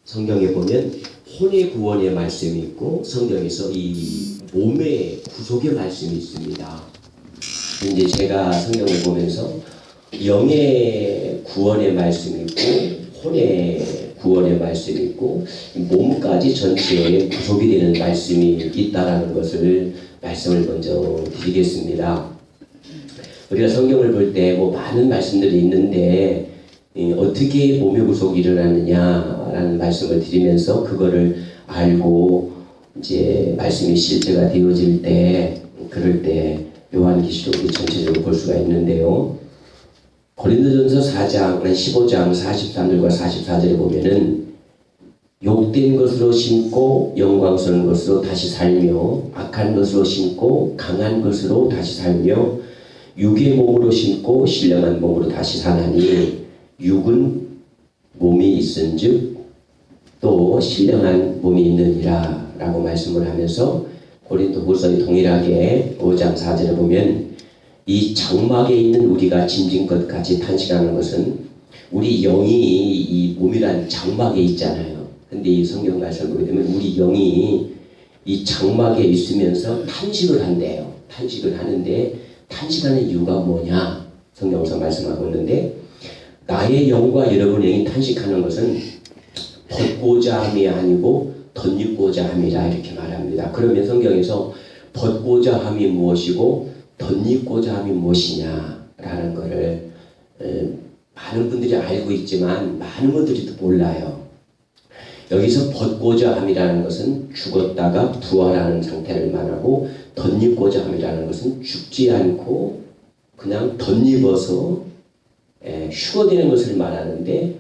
성경에 보면 혼의 구원의 말씀이 있고 성경에서 이 몸의 구속의 말씀이 있습니다. 이제 제가 성경을 보면서 영의 구원의 말씀이 있고 혼의 구원의 말씀이 있고 몸까지 전체에 구속이 되는 말씀이 있다라는 것을 말씀을 먼저 드리겠습니다. 우리가 성경을 볼 때 뭐 많은 말씀들이 있는데 어떻게 몸의 구속이 일어나느냐라는 말씀을 드리면서 그거를 알고 이제 말씀이 실제가 되어질 때 그럴 때 요한계시록을 전체적으로 볼 수가 있는데요. 고린도전서 4장 15장 43절과 44절에 보면은 욕된 것으로 심고 영광스러운 것으로 다시 살며 악한 것으로 심고 강한 것으로 다시 살며 육의 몸으로 심고 신령한 몸으로 다시 사나니 육은 몸이 있은즉 또 신령한 몸이 있느니라 라고 말씀을 하면서 고린도후서에 동일하게 5장 4절에 보면 이 장막에 있는 우리가 짐진 것 같이 탄식하는 것은 우리 영이 이 몸이란 장막에 있잖아요. 근데 이 성경 말씀을 보게 되면 우리 영이 이 장막에 있으면서 탄식을 한대요. 탄식을 하는데 탄식하는 이유가 뭐냐? 성경에서 말씀하고 있는데 나의 영과 여러분의 영이 탄식하는 것은 벗고자 함이 아니고 덧입고자 함이라 이렇게 말합니다. 그러면 성경에서 벗고자 함이 무엇이고 덧입고자 함이 무엇이냐라는 것을 많은 분들이 알고 있지만 많은 분들이 또 몰라요. 여기서 벗고자 함이라는 것은 죽었다가 부활하는 상태를 말하고 덧입고자 함이라는 것은 죽지 않고 그냥 덧입어서 휴거되는 것을 말하는데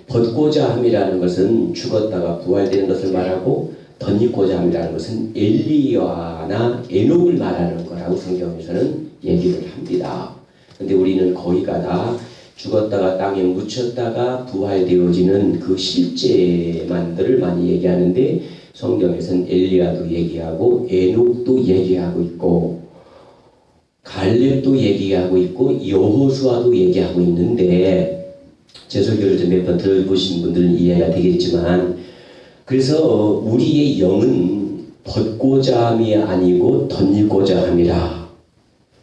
벗고자 함이라는 것은 죽었다가 부활되는 것을 말하고 덧입고자 함이라는 것은 엘리야나 에녹을 말하는 거라고 성경에서는 얘기를 합니다. 근데 우리는 거기가 다 죽었다가 땅에 묻혔다가 부활되어지는 그 실제만들을 많이 얘기하는데 성경에서는 엘리야도 얘기하고 에녹도 얘기하고 있고 갈렙도 얘기하고 있고 여호수아도 얘기하고 있는데 제 설교를 좀 몇 번 들어보신 분들은 이해가 되겠지만 그래서 우리의 영은 벗고자 함이 아니고 덧입고자 함이라.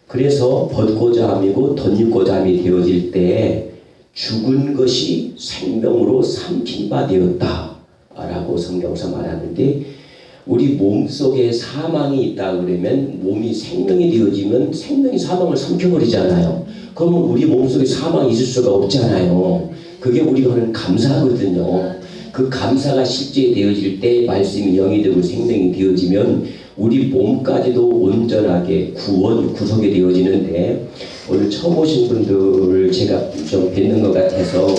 그래서 벗고자 함이고 덧입고자 함이 되어질 때 죽은 것이 생명으로 삼킨 바 되었다 라고 성경에서 말하는데 우리 몸속에 사망이 있다 그러면 몸이 생명이 되어지면 생명이 사망을 삼켜버리잖아요. 그러면 우리 몸속에 사망이 있을 수가 없잖아요. 그게 우리가 하는 감사거든요. 그 감사가 실제 되어질 때 말씀이 영이 되고 생명이 되어지면 우리 몸까지도 온전하게 구속이 되어지는데 오늘 처음 오신 분들을 제가 좀 뵙는 것 같아서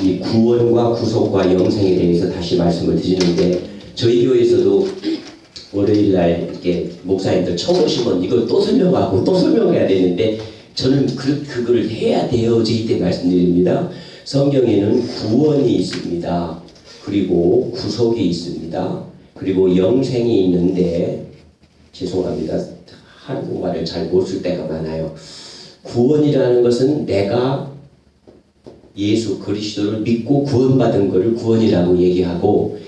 이 구원과 구속과 영생에 대해서 다시 말씀을 드리는데 저희 교회에서도 월요일날 이렇게 목사님들 처음 오시면 이걸 또 설명하고 또 설명해야 되는데 저는 그걸 해야 되어질 때 말씀드립니다. 성경에는 구원이 있습니다. 그리고 구속이 있습니다. 그리고 영생이 있는데 죄송합니다. 한국말을 잘 못 쓸 때가 많아요. 구원이라는 것은 내가 예수 그리스도를 믿고 구원받은 것을 구원이라고 얘기하고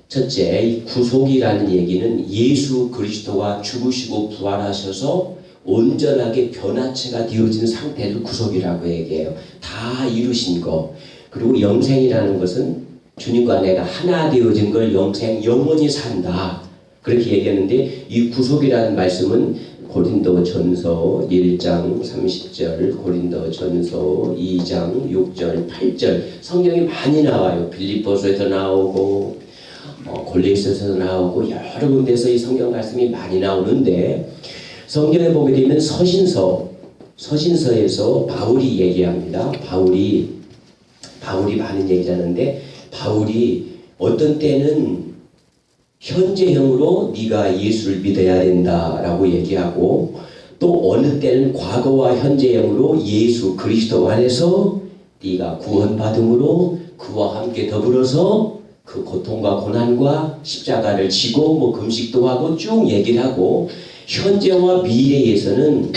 첫째, 이 구속이라는 얘기는 예수 그리스도가 죽으시고 부활하셔서 온전하게 변화체가 되어진 상태를 구속이라고 얘기해요. 다 이루신 거. 그리고 영생이라는 것은 주님과 내가 하나 되어진 걸 영원히 산다. 그렇게 얘기하는데 이 구속이라는 말씀은 고린도전서 1장 30절, 고린도전서 2장 6절, 8절 성경이 많이 나와요. 빌립보서에서 나오고 골로새서에서 나오고 여러 군데서 이 성경 말씀이 많이 나오는데 성경에 보게 되면 서신서에서 바울이 얘기합니다. 바울이 많은 얘기하는데 바울이 어떤 때는 현재형으로 네가 예수를 믿어야 된다라고 얘기하고 또 어느 때는 과거와 현재형으로 예수 그리스도 안에서 네가 구원받음으로 그와 함께 더불어서 그 고통과 고난과 십자가를 지고 뭐 금식도 하고 쭉 얘기를 하고 현재와 미래에서는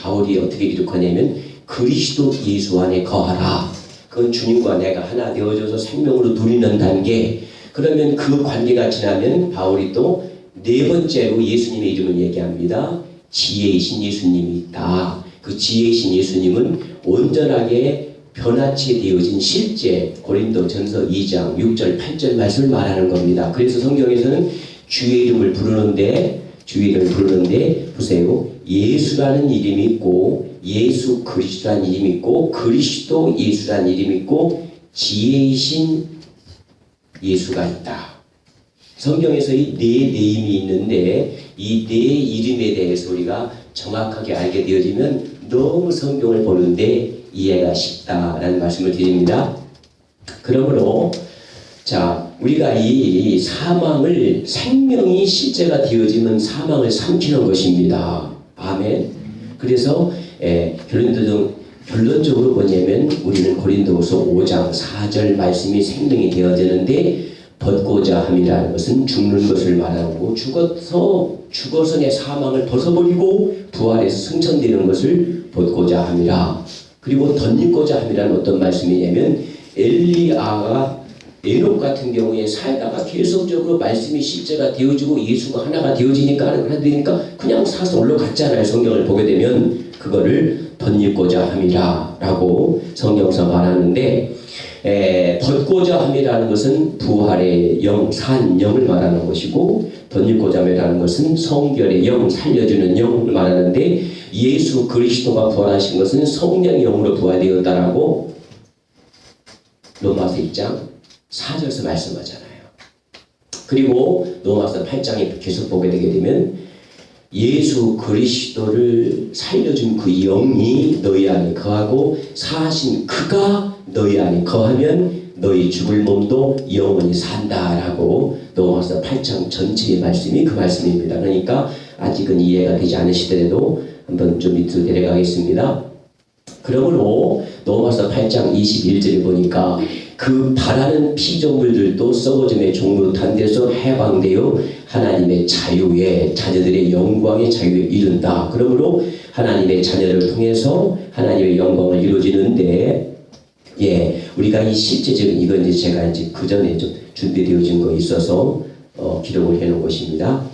바울이 어떻게 기록하냐면 그리스도 예수 안에 거하라. 그건 주님과 내가 하나 되어져서 생명으로 누리는 단계. 그러면 그 관계가 지나면 바울이 또 네 번째로 예수님의 이름을 얘기합니다. 지혜이신 예수님이 있다. 그 지혜이신 예수님은 온전하게 변화체 되어진 실제 고린도전서 2장 6절 8절 말씀을 말하는 겁니다. 그래서 성경에서는 주의 이름을 부르는데 보세요. 예수라는 이름이 있고 예수 그리스도라는 이름이 있고 그리스도 예수라는 이름이 있고 지혜이신 예수가 있다. 성경에서 이 네 이름이 있는데 이 네 이름에 대해서 우리가 정확하게 알게 되어지면 너무 성경을 보는데 이해가 쉽다라는 말씀을 드립니다. 그러므로 자, 우리가 이 사망을 생명이 실제가 되어지면 사망을 삼키는 것입니다. 아멘. 그래서 결론적으로 뭐냐면 우리는 고린도후서 5장 4절 말씀이 생명이 되어지는데 벗고자 함이라는 것은 죽는 것을 말하고 죽어서 내 사망을 벗어버리고 부활해서 승천되는 것을 벗고자 함이라. 그리고 덧입고자 함이라는 어떤 말씀이냐면 엘리야가 에녹 같은 경우에 살다가 계속적으로 말씀이 실제가 되어지고 예수가 하나가 되어지니까 그냥 사서 올라갔잖아요. 성경을 보게 되면 그거를 덧입고자 함이라 라고 성경서 말하는데 덧고자 함이라는 것은 부활의 영, 산 영을 말하는 것이고 덧입고자 함이라는 것은 성결의 영, 살려주는 영을 말하는데 예수 그리스도가 부활하신 것은 성령의 영으로 부활되었다라고 로마서 1장 4절에서 말씀하잖아요. 그리고 로마서 8장에 계속 보게 되게 되면 예수 그리스도를 살려준 그 영이 너희 안에 거하고 사신 그가 너희 안에 거하면 너희 죽을 몸도 영원히 산다라고 로마서 8장 전체의 말씀이 그 말씀입니다. 그러니까 아직은 이해가 되지 않으시더라도 한번 좀 밑으로 내려가겠습니다. 그러므로 로마서 8장 21절에 보니까 그 바라는 피조물들도 썩어짐의 종로탄 데서 해방되어 하나님의 자유의 자녀들의 영광의 자유에 이른다. 그러므로 하나님의 자녀를 통해서 하나님의 영광을 이루어지는데 우리가 이 실제적인 이건 이제 제가 이제 그 전에 좀 준비되어진 거 있어서 기록을 해놓은 것입니다.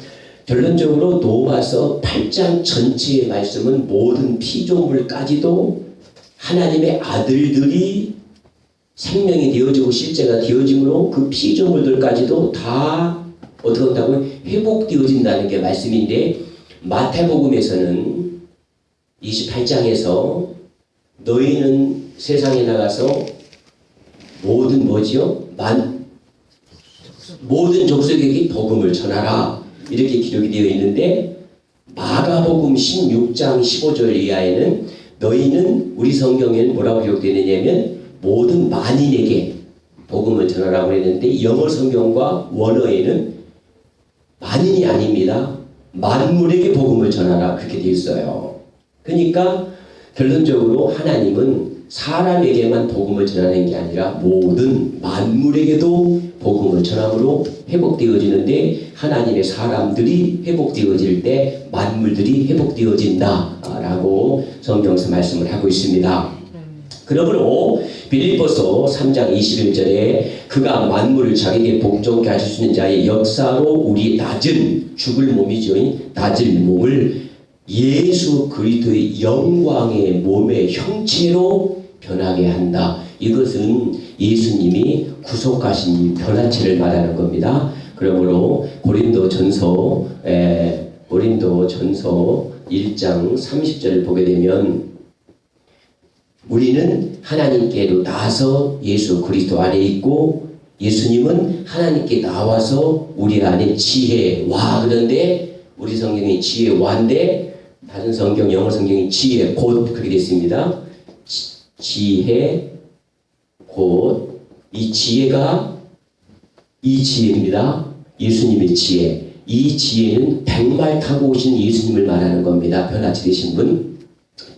결론적으로 로마서 8장 전체의 말씀은 모든 피조물까지도 하나님의 아들들이 생명이 되어지고 실제가 되어짐으로 그 피조물들까지도 다 어떻게 한다고 회복되어진다는 게 말씀인데 마태복음에서는 28장에서 너희는 세상에 나가서 모든 모든 족속에게 복음을 전하라 이렇게 기록이 되어 있는데 마가복음 16장 15절 이하에는 너희는 우리 성경에는 뭐라고 기록되느냐면 모든 만인에게 복음을 전하라고 했는데 영어 성경과 원어에는 만인이 아닙니다. 만물에게 복음을 전하라 그렇게 되어 있어요. 그러니까 결론적으로 하나님은 사람에게만 복음을 전하는 게 아니라 모든 만물에게도 복음을 전함으로 회복되어지는데 하나님의 사람들이 회복되어질 때 만물들이 회복되어진다라고 성경에서 말씀을 하고 있습니다. 그러므로 빌립보서 3장 21절에 그가 만물을 자기에게 복종케 하실 수 있는 자의 역사로 우리 낮은 죽을 몸이죠. 낮은 몸을 예수 그리스도의 영광의 몸의 형체로 변하게 한다. 이것은 예수님이 구속하신 변화체를 말하는 겁니다. 그러므로 고린도전서 1장 30절을 보게 되면 우리는 하나님께로 나서 예수 그리스도 안에 있고 예수님은 하나님께 나와서 우리 안에 지혜와 그런데 우리 성경이 지혜와인데 다른 성경 영어 성경이 지혜 곧 그렇게 되어 있습니다. 지혜 곧 이 지혜가 이 지혜입니다. 예수님의 지혜. 이 지혜는 백말 타고 오신 예수님을 말하는 겁니다. 변화체 되신 분.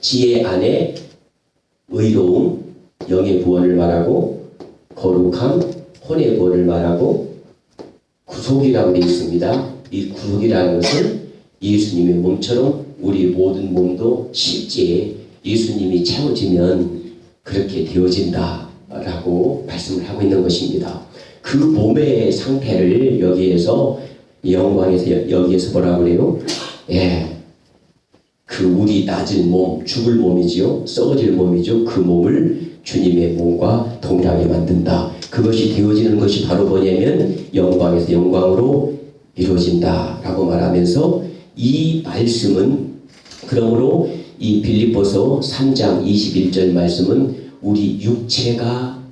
지혜 안에 의로움, 영의 구원을 말하고 거룩함, 혼의 구원을 말하고 구속이라고 되어 있습니다. 이 구속이라는 것은 예수님의 몸처럼 우리 모든 몸도 실제 예수님이 채워지면 그렇게 되어진다라고 말씀을 하고 있는 것입니다. 그 몸의 상태를 여기에서 영광에서 여기에서 뭐라고 그래요? 그 우리 낮은 몸, 죽을 몸이지요, 썩어질 몸이죠. 그 몸을 주님의 몸과 동일하게 만든다. 그것이 되어지는 것이 바로 뭐냐면 영광에서 영광으로 이루어진다라고 말하면서 이 말씀은 그러므로 이 빌립보서 3장 21절 말씀은 우리 육체가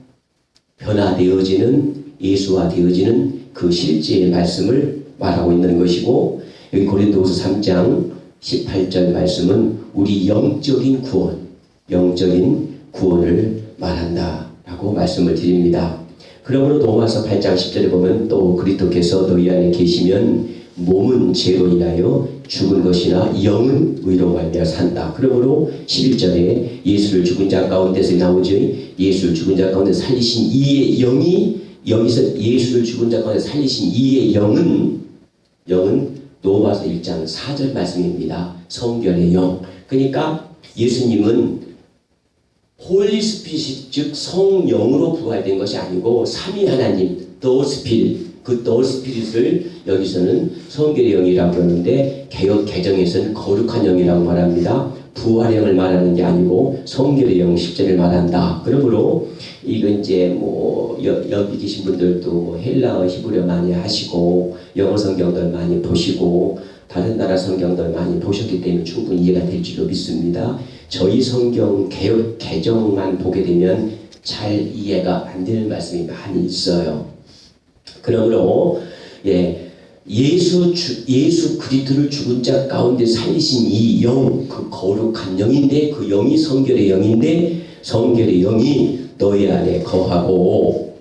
변화되어지는 예수화되어지는 그 실제의 말씀을 말하고 있는 것이고, 여기 고린도후서 3장 18절 말씀은 우리 영적인 구원을 말한다라고 말씀을 드립니다. 그러므로 로마서 8장 10절에 보면 또 그리스도께서 너희 안에 계시면 몸은 죄로 인하여 죽은 것이나 영은 의로 말미암아 산다. 그러므로 11절에 예수를 죽은 자 가운데서 나오죠. 예수를 죽은 자 가운데 살리신 이의 영이, 여기서 예수를 죽은 자 가운데 살리신 이의 영은 로마서 1장 4절 말씀입니다. 성결의 영. 그러니까 예수님은 홀리 스피릿, 즉 성령으로 부활된 것이 아니고 삼위 하나님 더 스피릿, 그 더 스피릿을 여기서는 성결의 영이라고 그러는데 개역 개정에서는 거룩한 영이라고 말합니다. 부활의 영을 말하는 게 아니고 성결의 영 10절을 말한다. 그러므로 이거 이제 뭐 여기 계신 분들도 뭐 헬라어 히브리어 많이 하시고 영어 성경들 많이 보시고 다른 나라 성경들 많이 보셨기 때문에 충분히 이해가 될 줄로 믿습니다. 저희 성경 개역 개정만 보게 되면 잘 이해가 안 되는 말씀이 많이 있어요. 그러므로 예수 그리스도를 죽은 자 가운데 살리신 이 영, 그 거룩한 영인데 그 영이 성결의 영인데 성결의 영이 너희 안에 거하고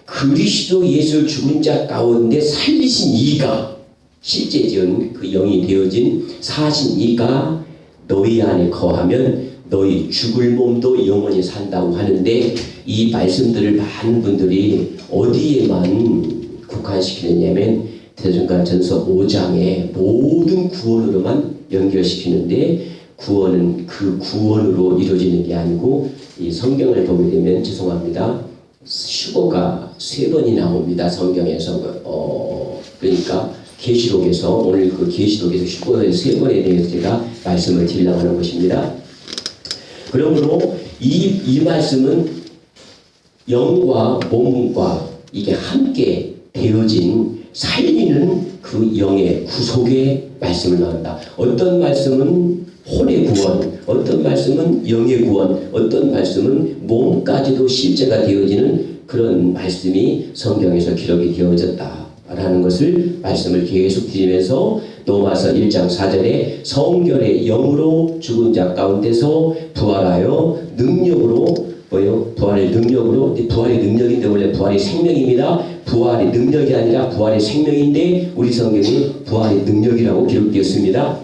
그리스도 예수를 죽은 자 가운데 살리신 이가 실제적인 그 영이 되어진 사신 이가 너희 안에 거하면 너희 죽을 몸도 영원히 산다고 하는데 이 말씀들을 많은 분들이 어디에만 국한시키느냐면 대중간전서 5장에 모든 구원으로만 연결시키는데 구원은 그 구원으로 이루어지는 게 아니고 이 성경을 보게 되면 죄송합니다. 휴거가 3번이 나옵니다. 성경에서 그러니까 계시록에서 오늘 그 계시록에서 휴거의 3번에 대해서 제가 말씀을 드리려고 하는 것입니다. 그러므로 이 말씀은 영과 몸과 이게 함께 되어진 살리는 그 영의 구속의 말씀을 나온다. 어떤 말씀은 혼의 구원, 어떤 말씀은 영의 구원, 어떤 말씀은 몸까지도 실제가 되어지는 그런 말씀이 성경에서 기록이 되어졌다라는 것을 말씀을 계속 드리면서 로마서 1장 4절에 성결의 영으로 죽은 자 가운데서 부활하여 능력으로 부활의 능력으로, 부활의 능력인데 원래 부활이 생명입니다. 부활의 능력이 아니라 부활의 생명인데 우리 성경이 부활의 능력이라고 기록되었습니다.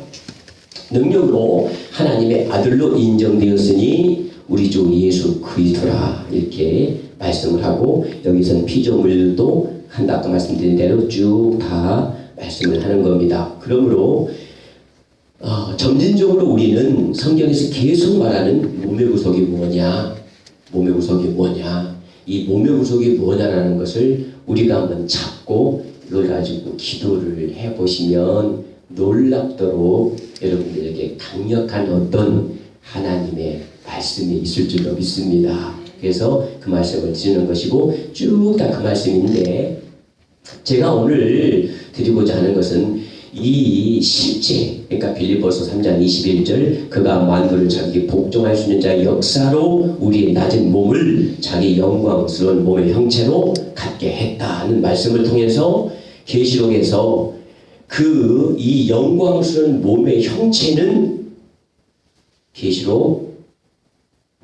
능력으로 하나님의 아들로 인정되었으니 우리 주 예수 그리스도라 이렇게 말씀을 하고 여기서는 피조물도 한다 아까 말씀드린 대로 쭉 다 말씀을 하는 겁니다. 그러므로 점진적으로 우리는 성경에서 계속 말하는 몸의 구속이 뭐냐, 몸의 구속이 뭐냐, 이 몸의 구속이 뭐냐라는 것을 우리가 한번 잡고 이걸 가지고 기도를 해보시면 놀랍도록 여러분들에게 강력한 어떤 하나님의 말씀이 있을 줄로 믿습니다. 그래서 그 말씀을 드리는 것이고 쭉 다 그 말씀인데 제가 오늘 드리고자 하는 것은 이 실제, 그러니까 빌립보서 3장 21절 그가 만물을 자기 복종할 수 있는 자의 역사로 우리의 낮은 몸을 자기 영광스러운 몸의 형체로 갖게 했다는 말씀을 통해서 계시록에서 그 이 영광스러운 몸의 형체는 계시록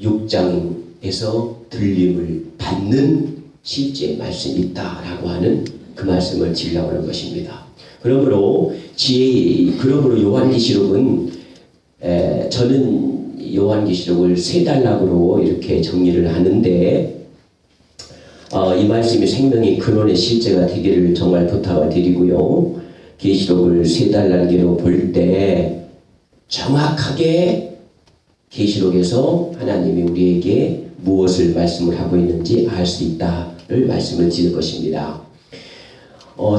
6장에서 들림을 받는 실제 말씀이 있다라고 하는 그 말씀을 드리려고 하는 것입니다. 그러므로 요한계시록은 저는 요한계시록을 3단락으로 이렇게 정리를 하는데 이 말씀이 생명의 근원의 실제가 되기를 정말 부탁을 드리고요. 계시록을 3단락으로 볼 때 정확하게 계시록에서 하나님이 우리에게 무엇을 말씀을 하고 있는지 알 수 있다. 말씀을 드릴 것입니다.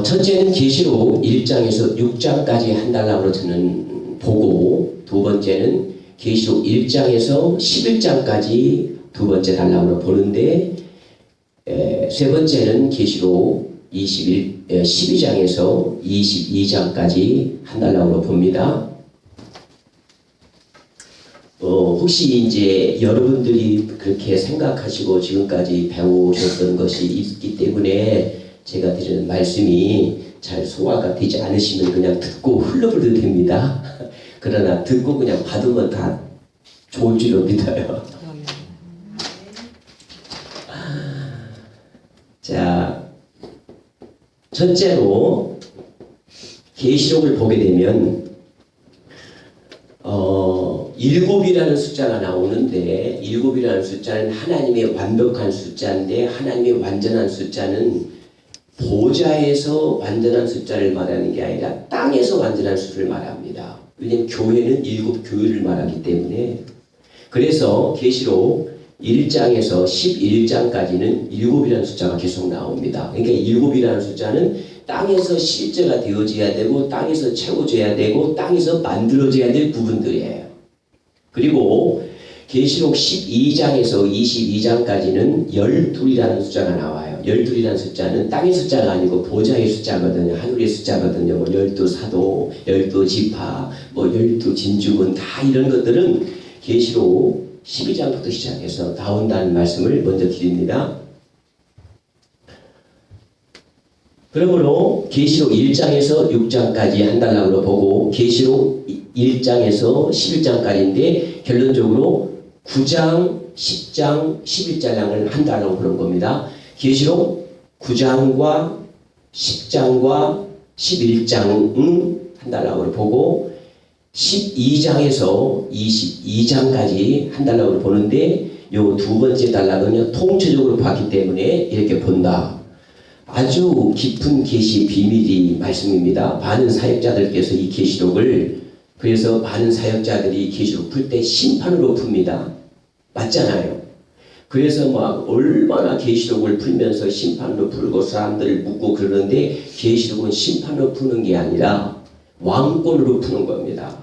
첫째는 계시록 1장에서 6장까지 한달라고 저는 보고, 두 번째는 계시록 1장에서 11장까지 두 번째 달라고 보는데, 세 번째는 계시록 12장에서 22장까지 한달라고 봅니다. 혹시 이제 여러분들이 그렇게 생각하시고 지금까지 배우셨던 것이 있기 때문에 제가 드리는 말씀이 잘 소화가 되지 않으시면 그냥 듣고 흘러버려도 됩니다. 그러나 듣고 그냥 받으면 다 좋을 줄로 믿어요. 자, 첫째로 계시록을 보게 되면 일곱이라는 숫자가 나오는데, 일곱이라는 숫자는 하나님의 완벽한 숫자인데, 하나님의 완전한 숫자는 보좌에서 완전한 숫자를 말하는 게 아니라 땅에서 완전한 수를 말합니다. 왜냐하면 교회는 일곱 교회를 말하기 때문에. 그래서 계시록 1장에서 11장까지는 일곱이라는 숫자가 계속 나옵니다. 그러니까 일곱이라는 숫자는 땅에서 실제가 되어져야 되고, 땅에서 채워져야 되고, 땅에서 만들어져야 될 부분들이에요. 그리고 계시록 12장에서 22장까지는 12이라는 숫자가 나와요. 12이라는 숫자는 땅의 숫자가 아니고 보좌의 숫자거든요. 하늘의 숫자거든요. 뭐 12사도, 12지파, 뭐 12진주군, 다 이런 것들은 계시록 12장부터 시작해서 나온다는 말씀을 먼저 드립니다. 그러므로 계시록 1장에서 6장까지 한 달락으로 보고, 계시록 1장에서 11장까지인데 결론적으로 9장, 10장, 11장을 한 달락으로 보는 겁니다. 계시록 9장과 10장과 11장은 한 달락으로 보고, 12장에서 22장까지 한 달락으로 보는데, 요 두 번째 달락은요 통체적으로 봤기 때문에 이렇게 본다. 아주 깊은 계시 비밀이 말씀입니다. 많은 사역자들께서 이 계시록을, 그래서 많은 사역자들이 계시록 풀 때 심판으로 풉니다. 맞잖아요. 그래서 막 얼마나 계시록을 풀면서 심판으로 풀고 사람들을 묻고 그러는데, 계시록은 심판으로 푸는 게 아니라 왕권으로 푸는 겁니다.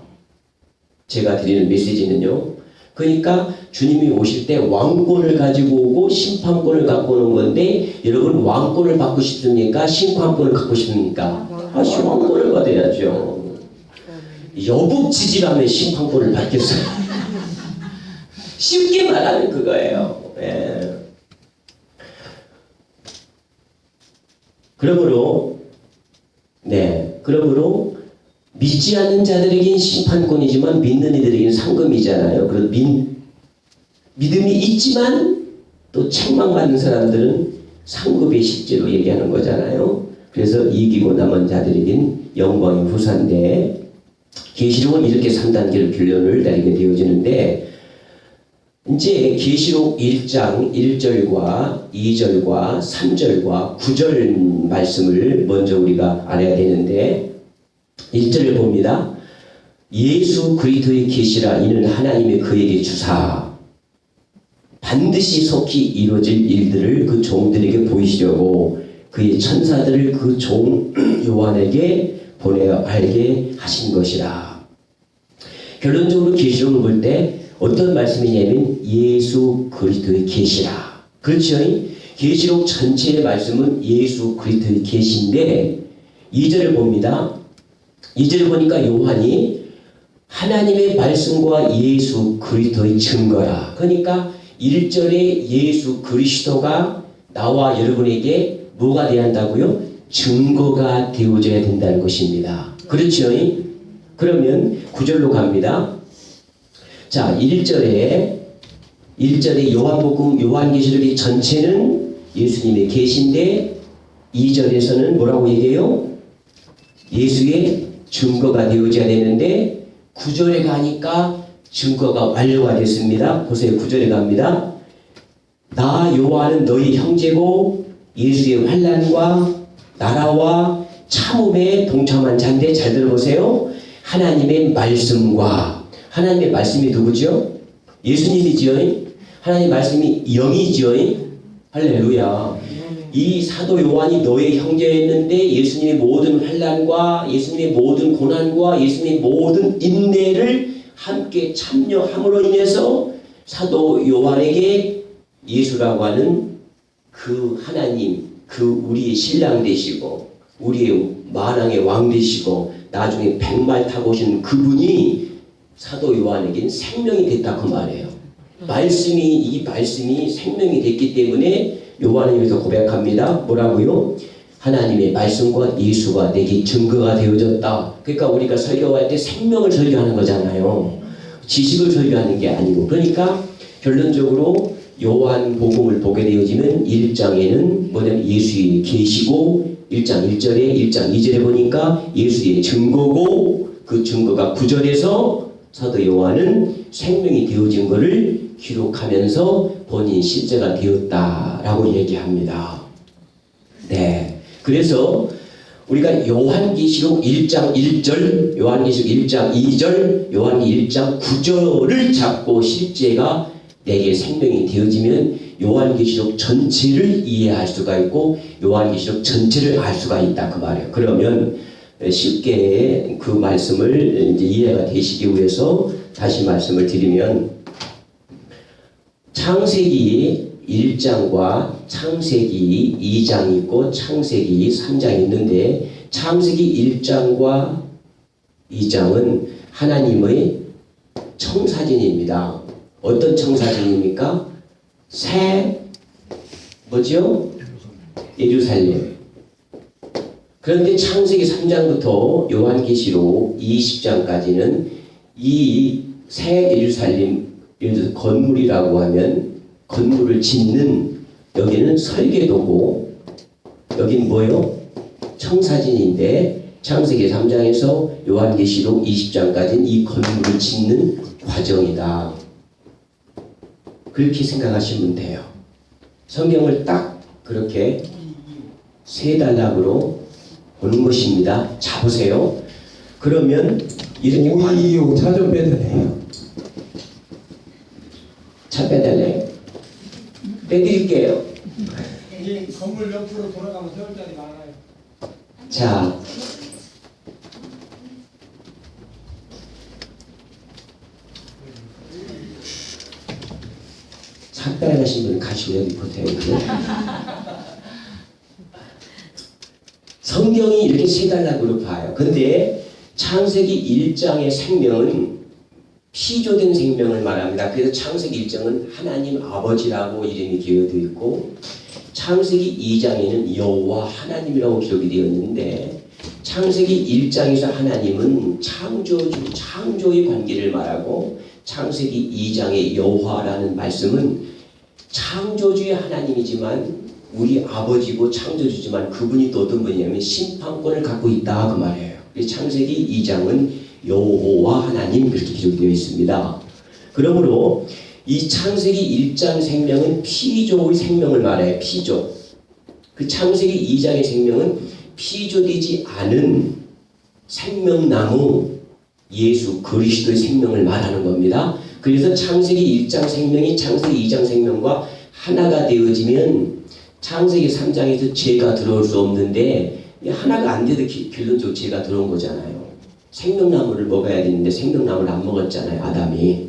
제가 드리는 메시지는요, 그러니까 주님이 오실 때 왕권을 가지고 오고 심판권을 갖고 오는 건데, 여러분 왕권을 받고 싶습니까? 심판권을 갖고 싶습니까? 왕권을 받아야죠. 여북지지라면 심판권을 받겠어요. 쉽게 말하면 그거예요. 예. 그러므로 믿지 않는 자들에겐 심판권이지만 믿는 이들에게는 상금이잖아요. 그래서 믿음이 있지만 또 책망받는 사람들은 상급이 실제로 얘기하는 거잖아요. 그래서 이기고 남은 자들에겐 영광의 후사인데, 계시록은 이렇게 3단계로 결론을 내리게 되어지는데, 이제 계시록 1장 1절과 2절과 3절과 9절 말씀을 먼저 우리가 알아야 되는데, 1절을 봅니다. 예수 그리스도의 계시라 이는 하나님이 그에게 주사 반드시 속히 이루어질 일들을 그 종들에게 보이시려고 그의 천사들을 그 종 요한에게 보내어 알게 하신 것이라. 결론적으로 계시록을 볼 때 어떤 말씀이냐면 예수 그리스도의 계시라. 그렇죠? 계시록 전체의 말씀은 예수 그리스도의 계시인데, 2절을 봅니다. 2절을 보니까 요한이 하나님의 말씀과 예수 그리스도의 증거라. 그러니까 1절에 예수 그리스도가 나와 여러분에게 뭐가 되어야 한다고요? 증거가 되어져야 된다는 것입니다. 그렇죠? 그러면 9절로 갑니다. 자, 1절에 요한계시록의 전체는 예수님의 계시인데, 2절에서는 뭐라고 얘기해요? 예수의 증거가 되어져야 되는데, 9절에 가니까 증거가 완료가 됐습니다. 보세요. 9절에 갑니다. 나 요한은 너희 형제고 예수의 환난과 나라와 참음에 동참한 자인데, 잘 들어보세요. 하나님의 말씀과, 하나님의 말씀이 누구죠? 예수님이지요. 하나님의 말씀이 영이지요. 할렐루야. 이 사도 요한이 너의 형제였는데 예수님의 모든 환난과 예수님의 모든 고난과 예수님의 모든 인내를 함께 참여함으로 인해서 사도 요한에게 예수라고 하는 그 하나님, 그 우리의 신랑 되시고 우리의 만왕의 왕 되시고 나중에 백말 타고 오신 그분이 사도 요한에게는 생명이 됐다 그 말이에요. 이 말씀이 생명이 됐기 때문에 요한은 여기서 고백합니다. 뭐라고요? 하나님의 말씀과 예수가 내게 증거가 되어졌다. 그러니까 우리가 설교할 때 생명을 설교하는 거잖아요. 지식을 설교하는 게 아니고. 그러니까 결론적으로 요한복음을 보게 되어지면 1장에는 뭐냐면 예수의 계시고 1장 1절에 1장 2절에 보니까 예수의 증거고 그 증거가 9절에서 사도 요한은 생명이 되어진 것을 기록하면서 본인 실제가 되었다라고 얘기합니다. 네. 그래서 우리가 요한계시록 1장 1절, 요한계시록 1장 2절, 요한계시록 1장 9절을 잡고 실제가 내게 생명이 되어지면 요한계시록 전체를 이해할 수가 있고 요한계시록 전체를 알 수가 있다 그 말이에요. 그러면 쉽게 그 말씀을 이제 이해가 되시기 위해서 다시 말씀을 드리면 창세기 1장과 창세기 2장이 있고 창세기 3장이 있는데 창세기 1장과 2장은 하나님의 청사진입니다. 어떤 청사진입니까? 새 뭐죠? 예루살렘. 그런데 창세기 3장부터 요한계시록 20장까지는 이 새 예루살렘, 예를 들어서 건물이라고 하면 건물을 짓는 여기는 설계도고 여긴 뭐요? 청사진인데 창세기 3장에서 요한계시록 20장까지는 이 건물을 짓는 과정이다. 그렇게 생각하시면 돼요. 성경을 딱 그렇게 세 단락으로 보는 것입니다. 자 보세요. 그러면 이렇게 오이요 차 좀 빼드네요. 차 빼달래요? 빼드릴게요. 이 건물 옆으로 돌아가면 세울 자리 많아요. 자, 차 빼가신 분은 같이 여기 보세요. 성경이 이렇게 세 단락으로 봐요. 근데 창세기 1장의 생명은 피조된 생명을 말합니다. 그래서 창세기 1장은 하나님 아버지라고 이름이 기록되어 있고 창세기 2장에는 여호와 하나님이라고 기록이 되어 있는데 창세기 1장에서 하나님은 창조의 관계를 말하고 창세기 2장의 여호와라는 말씀은 창조주의 하나님이지만 우리 아버지고 창조주지만 그분이 또 어떤 분이냐면 심판권을 갖고 있다 그 말이에요. 창세기 2장은 여호와 하나님 그렇게 기록되어 있습니다. 그러므로 이 창세기 1장 생명은 피조의 생명을 말해요. 피조. 그 창세기 2장의 생명은 피조되지 않은 생명나무 예수 그리스도의 생명을 말하는 겁니다. 그래서 창세기 1장 생명이 창세기 2장 생명과 하나가 되어지면 창세기 3장에서 죄가 들어올 수 없는데 하나가 안 돼도 결론적으로 죄가 들어온 거잖아요. 생명나무를 먹어야 되는데 생명나무를 안 먹었잖아요. 아담이.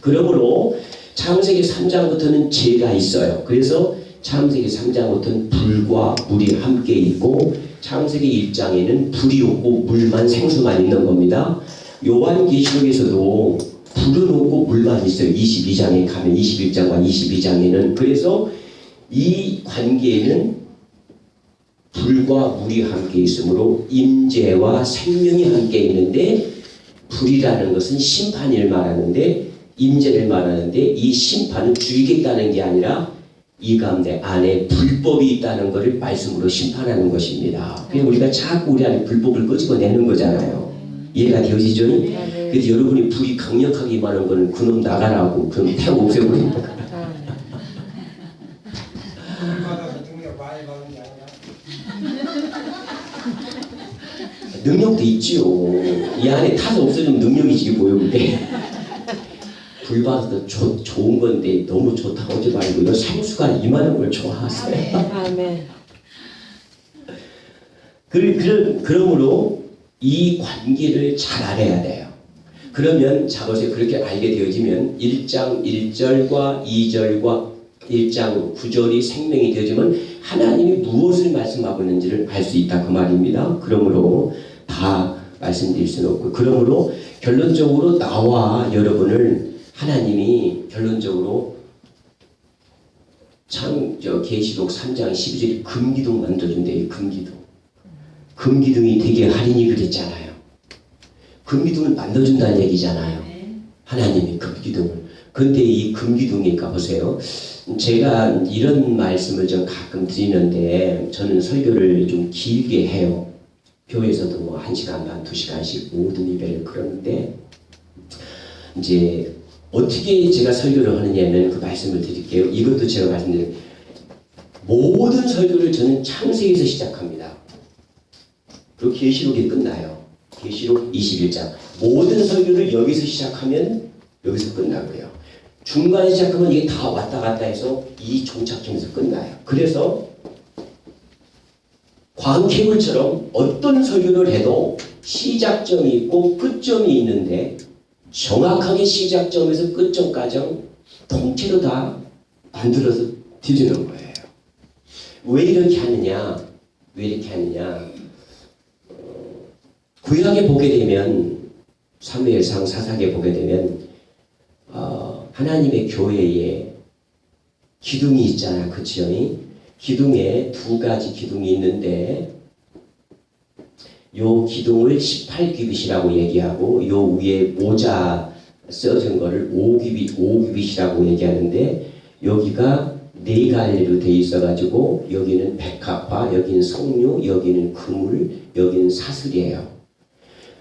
그러므로 창세기 3장부터는 죄가 있어요. 그래서 창세기 3장부터는 불과 물이 함께 있고 창세기 1장에는 불이 없고 물만 생수만 있는 겁니다. 요한계시록에서도 불은 없고 물만 있어요. 22장에 가면 21장과 22장에는. 그래서 이 관계에는 불과 물이 함께 있으므로 임재와 생명이 함께 있는데 불이라는 것은 심판을 말하는데 임재를 말하는데 이 심판은 죽이겠다는 게 아니라 이 가운데 안에 불법이 있다는 것을 말씀으로 심판하는 것입니다. 그래서 우리가 자꾸 우리 안에 불법을 끄집어내는 거잖아요. 이해가 되어지죠? 그래서 여러분이 불이 강력하게 임하는 거는 그놈 나가라고 그럼 태워 없애버립니다. 능력도 있지요. 이 안에 타서 없어지면 능력이지 뭐요 그게. 불 받아도 좋은 건데 너무 좋다고 하지 말고요. 상수가 이만한 걸 좋아하세요. 아멘. 그러므로 이 관계를 잘 알아야 돼요. 그러면 자것에 그렇게 알게 되어지면 1장 1절과 2절과 1장 9절이 생명이 되어지면 하나님이 무엇을 말씀하고 있는지를 알 수 있다 그 말입니다. 그러므로 다 말씀드릴 수는 없고, 그러므로 결론적으로 나와 여러분을 하나님이 결론적으로 계시록 3장 12절에 금기둥 만들어준대요. 금기둥이 되게 하리니 그랬잖아요. 금기둥을 만들어준다는 얘기잖아요. 하나님이 금기둥을. 근데 이 금기둥이니까 보세요. 제가 이런 말씀을 좀 가끔 드리는데, 저는 설교를 좀 길게 해요. 교회에서도 뭐 1시간 반, 2시간씩 모든 예배를 그러는데, 이제 어떻게 제가 설교를 하느냐면 그 말씀을 드릴게요. 이것도 제가 말씀드린 모든 설교를 저는 창세기에서 시작합니다. 그리고 계시록이 끝나요. 계시록 21장. 모든 설교를 여기서 시작하면 여기서 끝나고요. 중간에 시작하면 이게 다 왔다 갔다 해서 이 종착점에서 끝나요. 그래서 광캐물처럼 어떤 설교를 해도 시작점이 있고 끝점이 있는데, 정확하게 시작점에서 끝점까지 통째로 다 만들어서 드리는 거예요. 왜 이렇게 하느냐? 구약에 보게 되면, 사무엘상 사사기에 보게 되면 하나님의 교회에 기둥이 있잖아요. 그치요? 기둥에 2가지 기둥이 있는데, 요 기둥을 18규빗이라고 얘기하고, 요 위에 모자 써진 거를 5규빗이라고 얘기하는데, 여기가 4갈래로 돼 있어가지고, 여기는 백합화, 여기는 석류, 여기는 그물, 여기는 사슬이에요.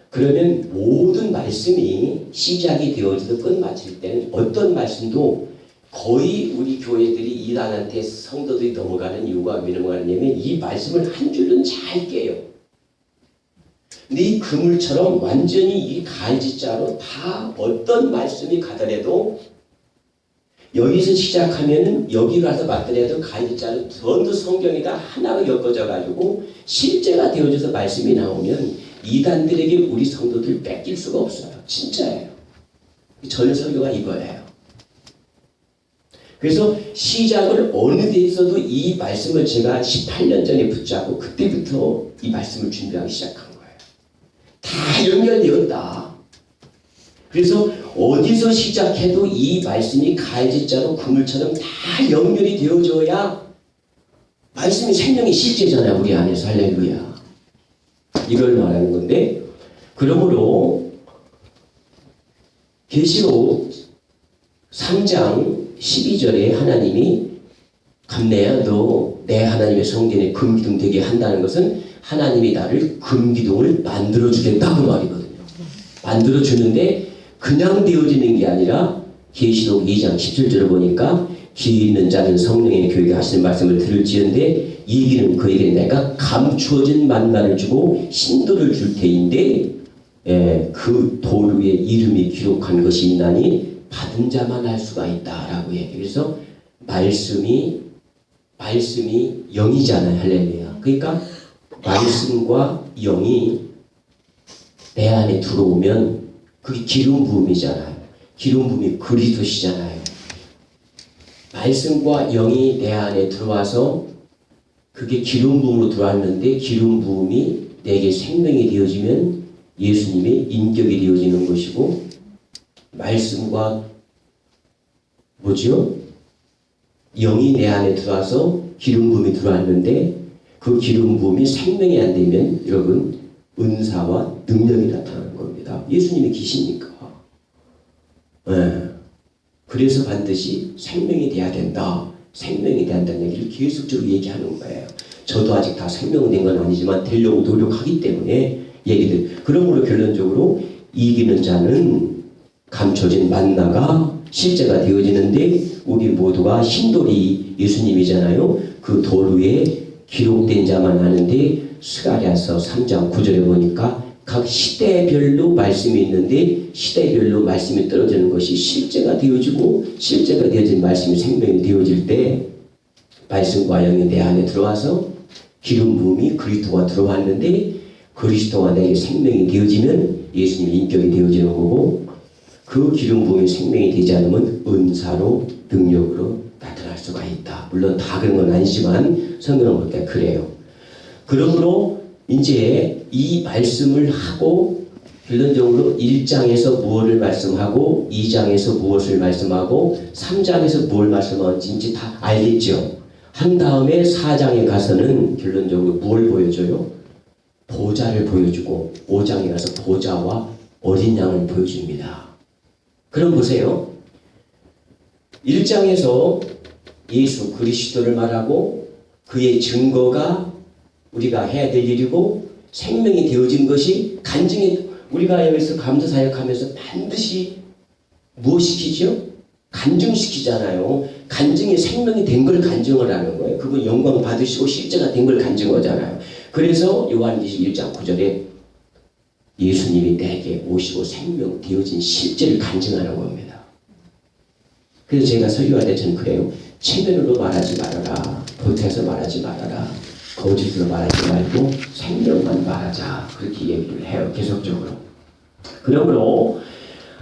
그러면 모든 말씀이 시작이 되어져서 끝마칠 때는 어떤 말씀도 거의 우리 교회들이 이단한테 성도들이 넘어가는 이유가 왜 넘어가느냐면, 이 말씀을 한 줄은 잘 깨요. 근데 이 그물처럼 완전히 이 갈지자로 다 어떤 말씀이 가더라도, 여기서 시작하면은 여기 가서 맞더라도 갈지자로 전부 성경에다 하나가 엮어져 가지고 실제가 되어져서 말씀이 나오면 이단들에게 우리 성도들 뺏길 수가 없어요. 진짜예요. 전혀 설교가 이거예요. 그래서 시작을 어느 데 있어도 이 말씀을 제가 18년 전에 붙잡고 그때부터 이 말씀을 준비하기 시작한 거예요. 다 연결되었다. 그래서 어디서 시작해도 이 말씀이 갈지자로 그물처럼 다 연결이 되어져야 말씀이 생명이 실제잖아요. 우리 안에서. 할렐루야. 이걸 말하는 건데, 그러므로 계시록 3장 12절에 하나님이 감내야 너 내 하나님의 성전에 금기둥 되게 한다는 것은 하나님이 나를 금기둥을 만들어주겠다 그 말이거든요. 만들어주는데 그냥 되어지는 게 아니라, 계시록 2장 17절을 보니까 귀 있는 자는 성령의 교회가 하시는 말씀을 들을지언데 이 길은 그에게 내가 감추어진 만나를 주고 신도를 줄 테인데, 그 돌 위에 이름이 기록한 것이 있나니 받은 자만 알 수가 있다라고 얘기해요. 그래서 말씀이 영이잖아요. 할렐루야. 그러니까 말씀과 영이 내 안에 들어오면 그게 기름 부음이잖아요. 기름 부음이 그리스도시잖아요. 말씀과 영이 내 안에 들어와서 그게 기름 부음으로 들어왔는데, 기름 부음이 내게 생명이 되어지면 예수님의 인격이 되어지는 것이고, 말씀과 영이 내 안에 들어와서 기름 부음이 들어왔는데, 그 기름 부음이 생명이 안 되면 여러분 은사와 능력이 나타나는 겁니다. 예수님이 계시니까. 그래서 반드시 생명이 돼야 된다. 생명이 돼야 한다는 얘기를 계속적으로 얘기하는 거예요. 저도 아직 다 생명된 건 아니지만 되려고 노력하기 때문에 얘기들. 그러므로 결론적으로 이기는 자는 감춰진 만나가 실제가 되어지는데, 우리 모두가 흰돌이 예수님이잖아요. 그 돌 위에 기록된 자만 아는데, 스가랴서 3장 9절에 보니까 각 시대별로 말씀이 있는데 시대별로 말씀이 떨어지는 것이 실제가 되어지고 실제가 되어진 말씀이 생명이 되어질 때 말씀과 영이 내 안에 들어와서 기름 부음이 그리스도가 들어왔는데 그리스도가 내게 생명이 되어지면 예수님 인격이 되어지는 거고 그 기름 부음이 생명이 되지 않으면 은사로 능력으로 나타날 수가 있다. 물론 다 그런 건 아니지만 성경은 볼 때 그래요. 그러므로 이제 이 말씀을 하고 결론적으로 1장에서 무엇을 말씀하고 2장에서 무엇을 말씀하고 3장에서 무엇을 말씀하는지 이제 다 알겠죠. 한 다음에 4장에 가서는 결론적으로 무엇을 보여줘요? 보좌를 보여주고 5장에 가서 보좌와 어린 양을 보여줍니다. 그럼 보세요. 1장에서 예수 그리스도를 말하고 그의 증거가 우리가 해야 될 일이고 생명이 되어진 것이 간증이 우리가 여기서 감사사역하면서 반드시 무엇시키죠? 간증시키잖아요. 간증이 생명이 된 걸 간증을 하는 거예요. 그분 영광 받으시고 실제가 된 걸 간증하잖아요. 그래서 요한계시록 1장 9절에 예수님이 내게 오시고 생명 되어진 실제를 간증하는 겁니다. 그래서 제가 설교할 때 저는 그래요. 체면으로 말하지 말아라. 보태서 말하지 말아라. 거짓으로 말하지 말고 생명만 말하자. 그렇게 얘기를 해요. 계속적으로. 그러므로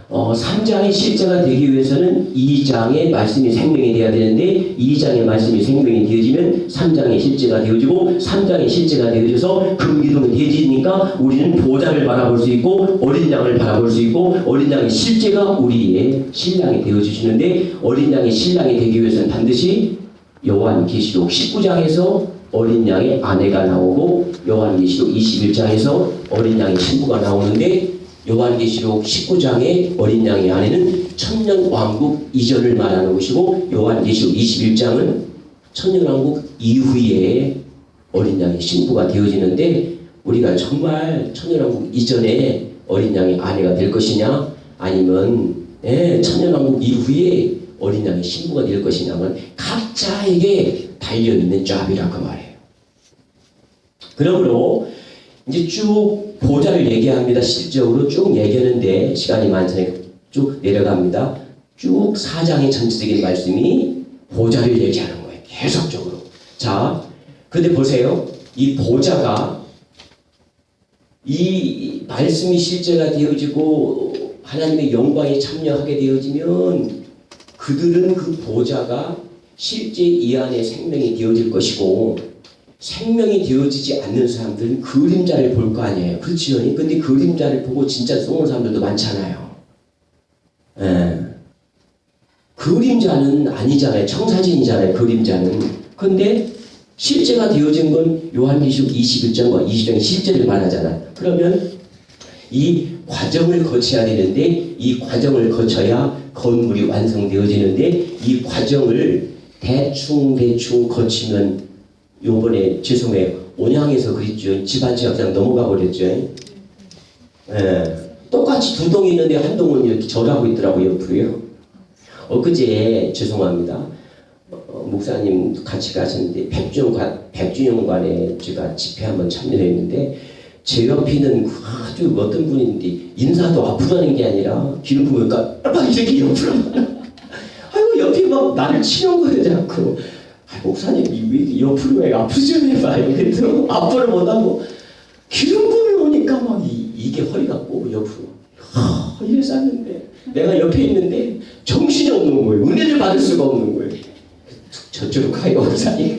3장의 실제가 되기 위해서는 2장의 말씀이 생명이 되어야 되는데 2장의 말씀이 생명이 되어지면 3장의 실제가 되어지고 3장의 실제가 되어져서 그 믿음이 되어지니까 우리는 보좌를 바라볼 수 있고 어린 양을 바라볼 수 있고 어린 양의 실제가 우리의 신랑이 되어주시는데 어린 양의 신랑이 되기 위해서는 반드시 요한계시록 19장에서 어린 양의 아내가 나오고 요한계시록 21장에서 어린 양의 신부가 나오는데 요한계시록 19장의 어린 양의 아내는 천년왕국 이전을 말하는 것이고 요한계시록 21장은 천년왕국 이후에 어린 양의 신부가 되어지는데 우리가 정말 천년왕국 이전에 어린 양의 아내가 될 것이냐 아니면 천년왕국 이후에 어린 양의 신부가 될 것이냐면 각자에게 달려있는 잡이라고 말해요. 그러므로 이제 쭉 보좌를 얘기합니다. 실적으로 쭉 얘기하는데 시간이 많잖아요. 쭉 내려갑니다. 쭉 4장의 전체적인 말씀이 보좌를 얘기하는 거예요. 계속적으로. 자, 근데 보세요. 이 보좌가 이 말씀이 실제가 되어지고 하나님의 영광에 참여하게 되어지면 그들은 그 보좌가 실제 이 안에 생명이 되어질 것이고 생명이 되어지지 않는 사람들은 그림자를 볼 거 아니에요. 그렇지요? 근데 그림자를 보고 진짜 쏘는 사람들도 많잖아요. 그림자는 아니잖아요. 청사진이잖아요. 그림자는. 근데 실제가 되어진 건 요한계시록 21장과 22장의 실제를 말하잖아요. 그러면 이 과정을 거쳐야 되는데 이 과정을 거쳐야 건물이 완성되어지는데 이 과정을 대충 거치면 요번에 죄송해요. 온양에서 그랬죠. 집안지역장 넘어가 버렸죠. 똑같이 두 동이 있는데 한 동은 이렇게 절하고 있더라고요. 옆으로요. 엊그제 죄송합니다. 목사님 같이 가셨는데 백준영관에 제가 집회 한번 참여했는데 제 옆에 있는 아주 어떤 분인데 인사도 앞으로 하는 게 아니라 기름 부으니까 막 이렇게 옆으로 아이고 옆에 막 나를 치는 거예요. 자꾸 목사님 왜 옆으로 해? 앞으로 좀 해봐요. 그래서 앞으로 못하고 기름 부음이 오니까 막 이게 허리가 꼬고 옆으로 이래 쌌는데 내가 옆에 있는데 정신이 없는 거예요. 은혜를 받을 수가 없는 거예요. 저쪽으로 가요. 목사님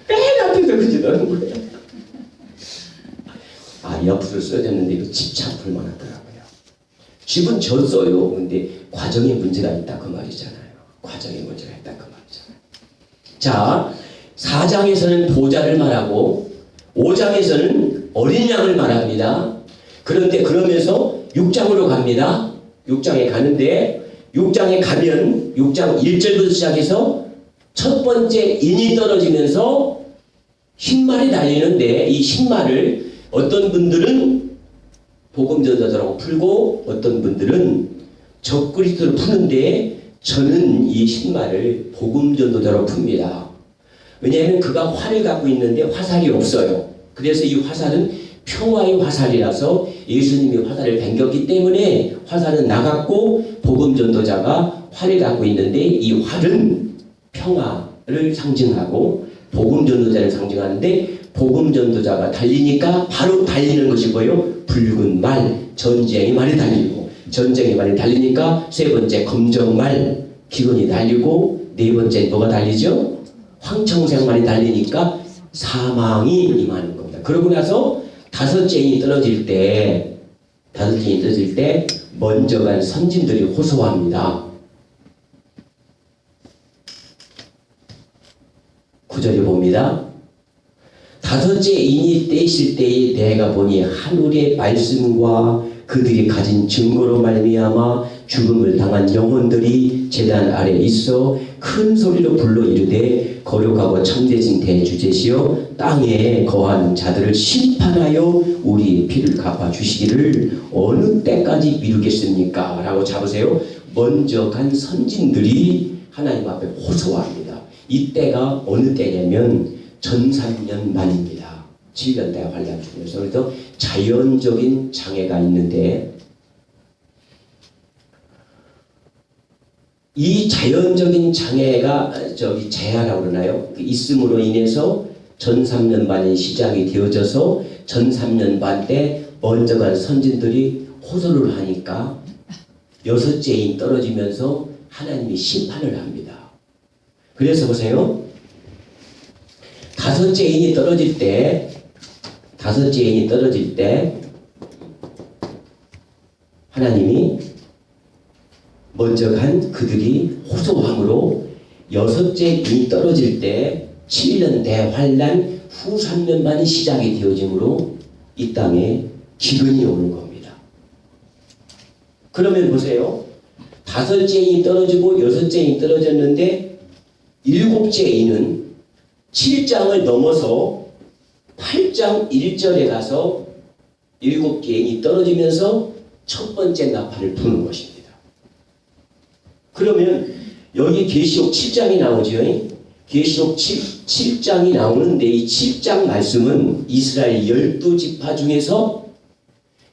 맨 앞에서 그러시더라는 거예요. 옆으로 써졌는데 이거 집참 불만하더라고요. 집은 졌어요. 근데 과정에 문제가 있다 그 말이잖아요. 과정에 문제가 있다 그 말이잖아요. 자, 4장에서는 보좌를 말하고 5장에서는 어린 양을 말합니다. 그런데 그러면서 6장으로 갑니다. 6장에 가는데 6장에 가면 6장 1절부터 시작해서 첫 번째 인이 떨어지면서 흰말이 달리는데 이 흰말을 어떤 분들은 복음 전도자라고 풀고 어떤 분들은 적그리스도를 푸는데 저는 이 흰말을 복음 전도자로 풉니다. 왜냐하면 그가 활을 갖고 있는데 화살이 없어요. 그래서 이 화살은 평화의 화살이라서 예수님이 화살을 당겼기 때문에 화살은 나갔고 복음 전도자가 활을 갖고 있는데 이 활은 평화를 상징하고 복음 전도자를 상징하는데 복음 전도자가 달리니까 바로 달리는 것이 뭐예요? 붉은 말, 전쟁의 말이 달리고 전쟁의 말이 달리니까 세 번째 검정말, 기근이 달리고 네 번째 뭐가 달리죠? 황청색 말이 달리니까 사망이 임하는 겁니다. 그러고 나서 다섯째 인이 떨어질 때 먼저 간 선진들이 호소합니다. 9절에 봅니다. 다섯째 인이 떼실 때에 내가 보니 하늘의 말씀과 그들이 가진 증거로 말미암아 죽음을 당한 영혼들이 제단 아래 있어 큰 소리로 불러 이르되 거룩하고 참되신 대주제시여 땅에 거하는 자들을 심판하여 우리의 피를 갚아주시기를 어느 때까지 미루겠습니까? 라고 잡으세요. 먼저 간 선진들이 하나님 앞에 호소합니다. 이때가 어느 때냐면 전삼년 만입니다. 7년대 환란 중에서. 그래서 자연적인 장애가 있는데 이 자연적인 장애가 재하라고 그러나요? 있음으로 인해서 전 3년 반이 시작이 되어져서 전 3년 반 때 먼저 간 선진들이 호소를 하니까 여섯째 인 떨어지면서 하나님이 심판을 합니다. 그래서 보세요. 다섯째 인이 떨어질 때 하나님이 먼저 간 그들이 호소함으로 여섯째 인이 떨어질 때 7년 대환란 후 3년 만이 시작이 되어지므로 이 땅에 기근이 오는 겁니다. 그러면 보세요. 다섯째 인이 떨어지고 여섯째 인이 떨어졌는데 일곱째 인은 7장을 넘어서 8장 1절에 가서 일곱째 인이 떨어지면서 첫 번째 나팔을 부는 것입니다. 그러면 여기 계시록 7장이 나오죠. 계시록 7장이 나오는데 이 7장 말씀은 이스라엘 12지파 중에서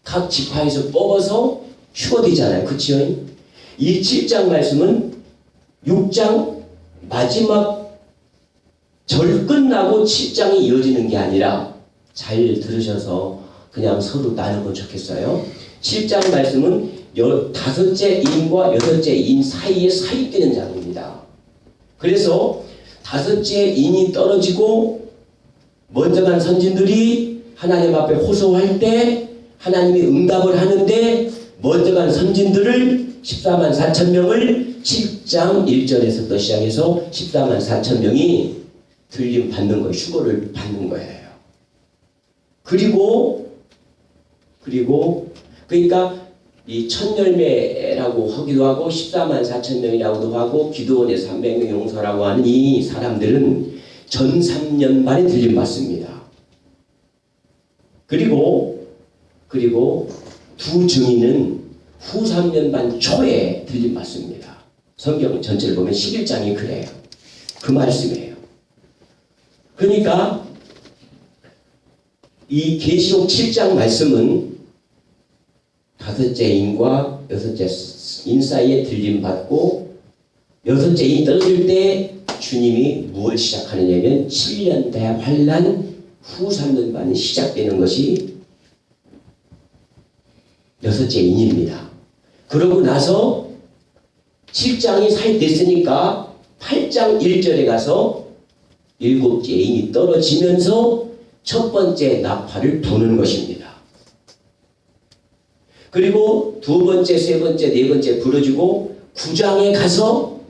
각 지파에서 뽑아서 휴거되잖아요. 그렇죠? 이 7장 말씀은 6장 마지막 절 끝나고 7장이 이어지는 게 아니라 잘 들으셔서 그냥 서로 나누면 좋겠어요. 7장 말씀은 다섯째 인과 여섯째 인 사이에 사입되는 장입니다. 그래서 다섯째 인이 떨어지고 먼저 간 선진들이 하나님 앞에 호소할 때 하나님이 응답을 하는데 먼저 간 선진들을 14만 4천 명을 7장 1절에서부터 시작해서 14만 4천 명이 들림 받는 거, 휴거를 받는 거예요. 그러니까 이 천열매라고 하기도 하고 14만 4천 명이라고도 하고 기도원의 300명 용서라고 하는 이 사람들은 전 3년 만에 들림 받습니다. 그리고 두 증인은 후 3년 반 초에 들림 받습니다. 성경 전체를 보면 11장이 그래요. 그 말씀이에요. 그러니까 이 계시록 7장 말씀은 다섯째 인과 여섯째 인 사이에 들림 받고 여섯째 인이 떨어질 때 주님이 무엇을 시작하느냐면 7년 대환란 후 3년 반이 시작되는 것이 여섯째 인입니다. 그러고 나서 7장이 사입됐으니까 8장 1절에 가서 일곱째 인이 떨어지면서 첫 번째 나팔을 부는 것입니다. 그리고 두 번째, 세 번째, 네 번째 부러지고 9장에 가서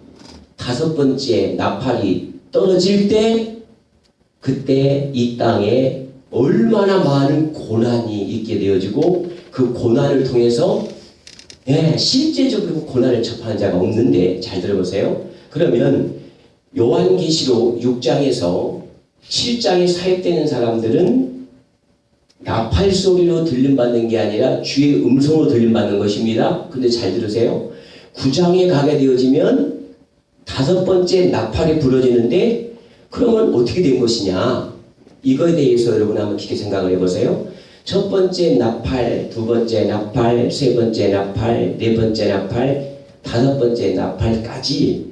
다섯 번째 나팔이 떨어질 때 그때 이 땅에 얼마나 많은 고난이 있게 되어지고 그 고난을 통해서 실제적으로 고난을 접하는 자가 없는데 잘 들어보세요. 그러면 요한계시록 6장에서 7장에 사입되는 사람들은 나팔 소리로 들림받는 게 아니라 주의 음성으로 들림받는 것입니다. 근데 잘 들으세요. 9장에 가게 되어지면 다섯 번째 나팔이 부러지는데 그러면 어떻게 된 것이냐? 이거에 대해서 여러분 한번 깊게 생각을 해보세요. 첫 번째 나팔, 두 번째 나팔, 세 번째 나팔, 네 번째 나팔, 다섯 번째 나팔까지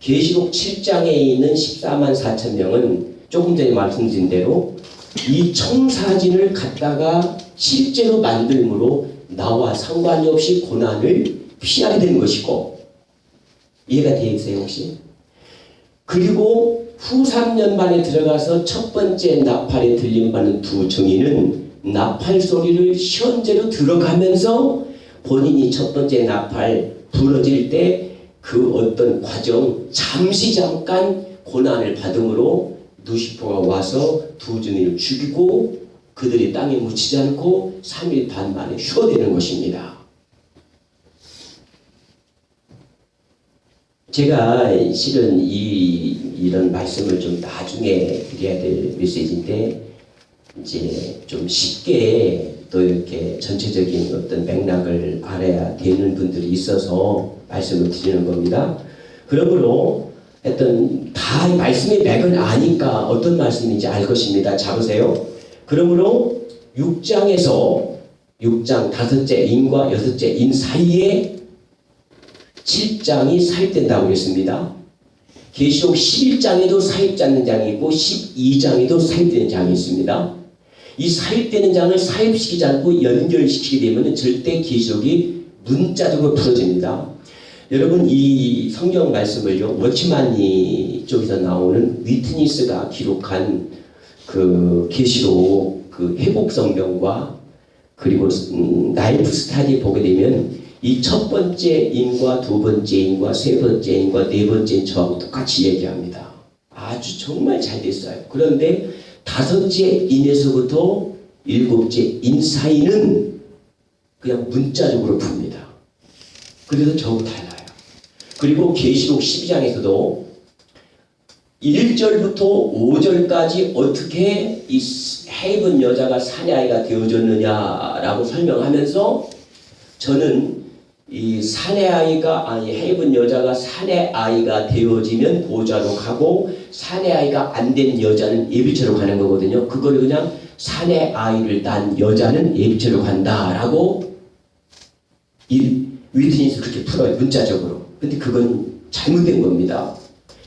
계시록 7장에 있는 14만 4천 명은 조금 전에 말씀드린 대로 이 청사진을 갖다가 실제로 만들므로 나와 상관이 없이 고난을 피하게 되는 것이고, 이해가 되세요 혹시? 그리고 후 3년 만에 들어가서 첫 번째 나팔에 들림받는 두 증인은 나팔 소리를 현재로 들어가면서 본인이 첫 번째 나팔 부러질 때 그 어떤 과정, 잠깐 고난을 받음으로 누시퍼가 와서 두 증인을 죽이고 그들이 땅에 묻히지 않고 3일 반 만에 휴거되는 것입니다. 제가 실은 이런 말씀을 좀 나중에 드려야 될 메시지인데, 이제 좀 쉽게 또 이렇게 전체적인 어떤 맥락을 알아야 되는 분들이 있어서 말씀을 드리는 겁니다. 그러므로 하여튼 다 말씀의 맥을 아니까 어떤 말씀인지 알 것입니다. 자 보세요. 그러므로 6장에서 6장 다섯째 인과 여섯째 인 사이에 7장이 사입된다고 그랬습니다. 계시록 11장에도 사입지 않는 장이 있고 12장에도 사입되는 장이 있습니다. 이 사입되는 장을 사입시키지 않고 연결시키게 되면 절대 계시록이 문자적으로 풀어집니다. 여러분 이 성경 말씀을요, 워치만이 쪽에서 나오는 위트니스가 기록한 그 계시록 그 회복 성경과 그리고 나이프 스타디 보게 되면 이 첫 번째 인과 두 번째 인과 세 번째 인과 네 번째 인 저하고 똑같이 얘기합니다. 아주 정말 잘 됐어요. 그런데 다섯째 인에서부터 일곱째 인 사이는 그냥 문자적으로 풉니다. 그래서 저하고 달라요. 그리고 계시록 12장에서도 1절부터 5절까지 어떻게 이 헤이븐 여자가 사내아이가 되어졌느냐라고 설명하면서 저는 이 사내아이가 헤이븐 여자가 사내아이가 되어지면 보좌로 가고 사내아이가 안 된 여자는 예비처로 가는 거거든요. 그걸 그냥 사내아이를 낳은 여자는 예비처로 간다라고 이 위트니스 그렇게 풀어요. 문자적으로. 근데 그건 잘못된 겁니다.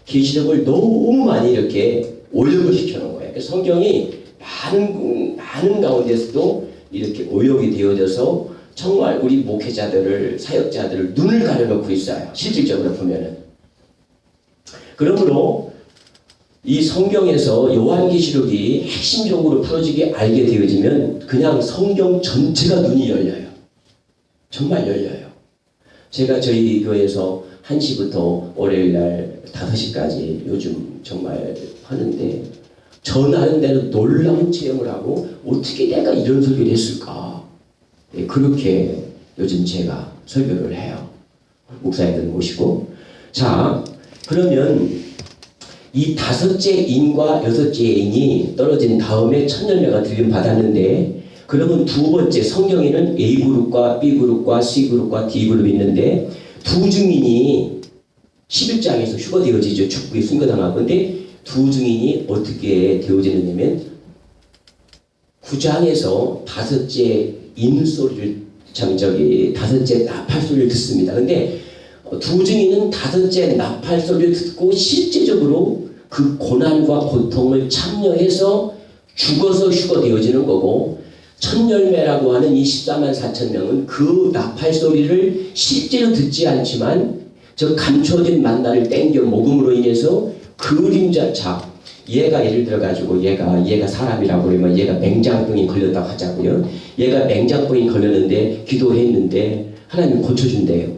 계시록을 너무 많이 이렇게 오역을 시켜놓은 거예요. 그래서 성경이 많은 가운데서도 이렇게 오역이 되어져서 정말 우리 목회자들을, 사역자들을 눈을 가려놓고 있어요. 실질적으로 보면은. 그러므로 이 성경에서 요한계시록이 핵심적으로 풀어지게 알게 되어지면 그냥 성경 전체가 눈이 열려요. 정말 열려요. 제가 저희 교회에서 1시부터 월요일날 5시까지 요즘 정말 하는데 전하는 대로 놀라운 체험을 하고 어떻게 내가 이런 설교를 했을까? 네, 그렇게 요즘 제가 설교를 해요. 목사님들 모시고. 자, 그러면 이 다섯째 인과 여섯째 인이 떨어진 다음에 첫 열매가 들림 받았는데, 그러면 두 번째 성경에는 A그룹과 B그룹과 C그룹과 D그룹이 있는데 두 증인이 11장에서 휴거되어지죠. 축복에 순교당하고. 근데 두 증인이 어떻게 되어지느냐면 9장에서 다섯째 인 소리를 다섯째 나팔 소리를 듣습니다. 근데 두 증인은 다섯째 나팔 소리를 듣고 실제적으로 그 고난과 고통을 참여해서 죽어서 휴거되어지는 거고, 첫 열매라고 하는 이 14만 4천 명은 그 나팔 소리를 실제로 듣지 않지만 저 감춰진 만나를 땡겨 먹음으로 인해서 그림자 자, 얘가 예를 들어 가지고 얘가 사람이라고 그러면 얘가 맹장병이 걸렸다고 하자고요. 얘가 맹장병이 걸렸는데 기도했는데 하나님이 고쳐준대요.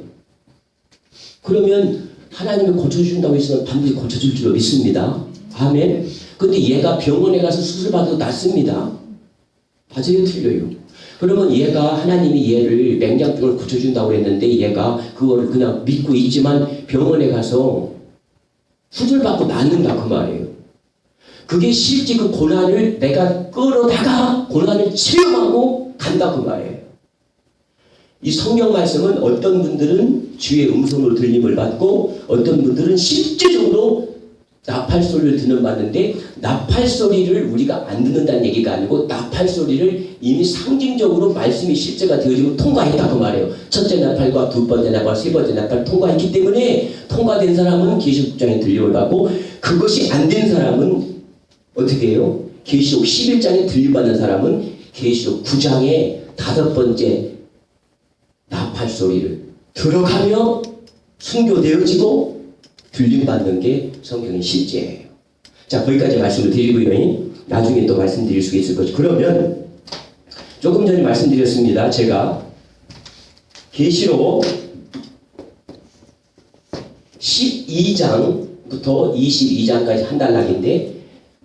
그러면 하나님이 고쳐준다고 했으면 반드시 고쳐줄 줄로 믿습니다. 아멘. 근데 얘가 병원에 가서 수술받아도 낫습니다. 맞아요, 틀려요. 그러면 얘가 하나님이 얘를 맹장병을 고쳐준다고 했는데 얘가 그거를 그냥 믿고 있지만 병원에 가서 수술받고 낫는다 그 말이에요. 그게 실제 그 고난을 내가 끌어다가 고난을 체험하고 간다 그 말이에요. 이 성경 말씀은 어떤 분들은 주의 음성으로 들림을 받고 어떤 분들은 실제적으로 나팔 소리를 듣는 봤는데 나팔 소리를 우리가 안 듣는다는 얘기가 아니고 나팔 소리를 이미 상징적으로 말씀이 실제가 되어지고 통과했다 그 말이에요. 첫째 나팔과 두 번째 나팔, 세 번째 나팔 통과했기 때문에 통과된 사람은 계시록 9장에 들려가고 그것이 안 된 사람은 어떻게 해요? 계시록 11장에 들려받는 사람은 계시록 9장에 다섯 번째 나팔 소리를 들어가며 순교되어지고 들림받는 게 성경의 실제예요. 자, 거기까지 말씀을 드리고요. 나중에 또 말씀드릴 수 있을 것이고 그러면 조금 전에 말씀드렸습니다. 제가 계시록 12장부터 22장까지 한 단락인데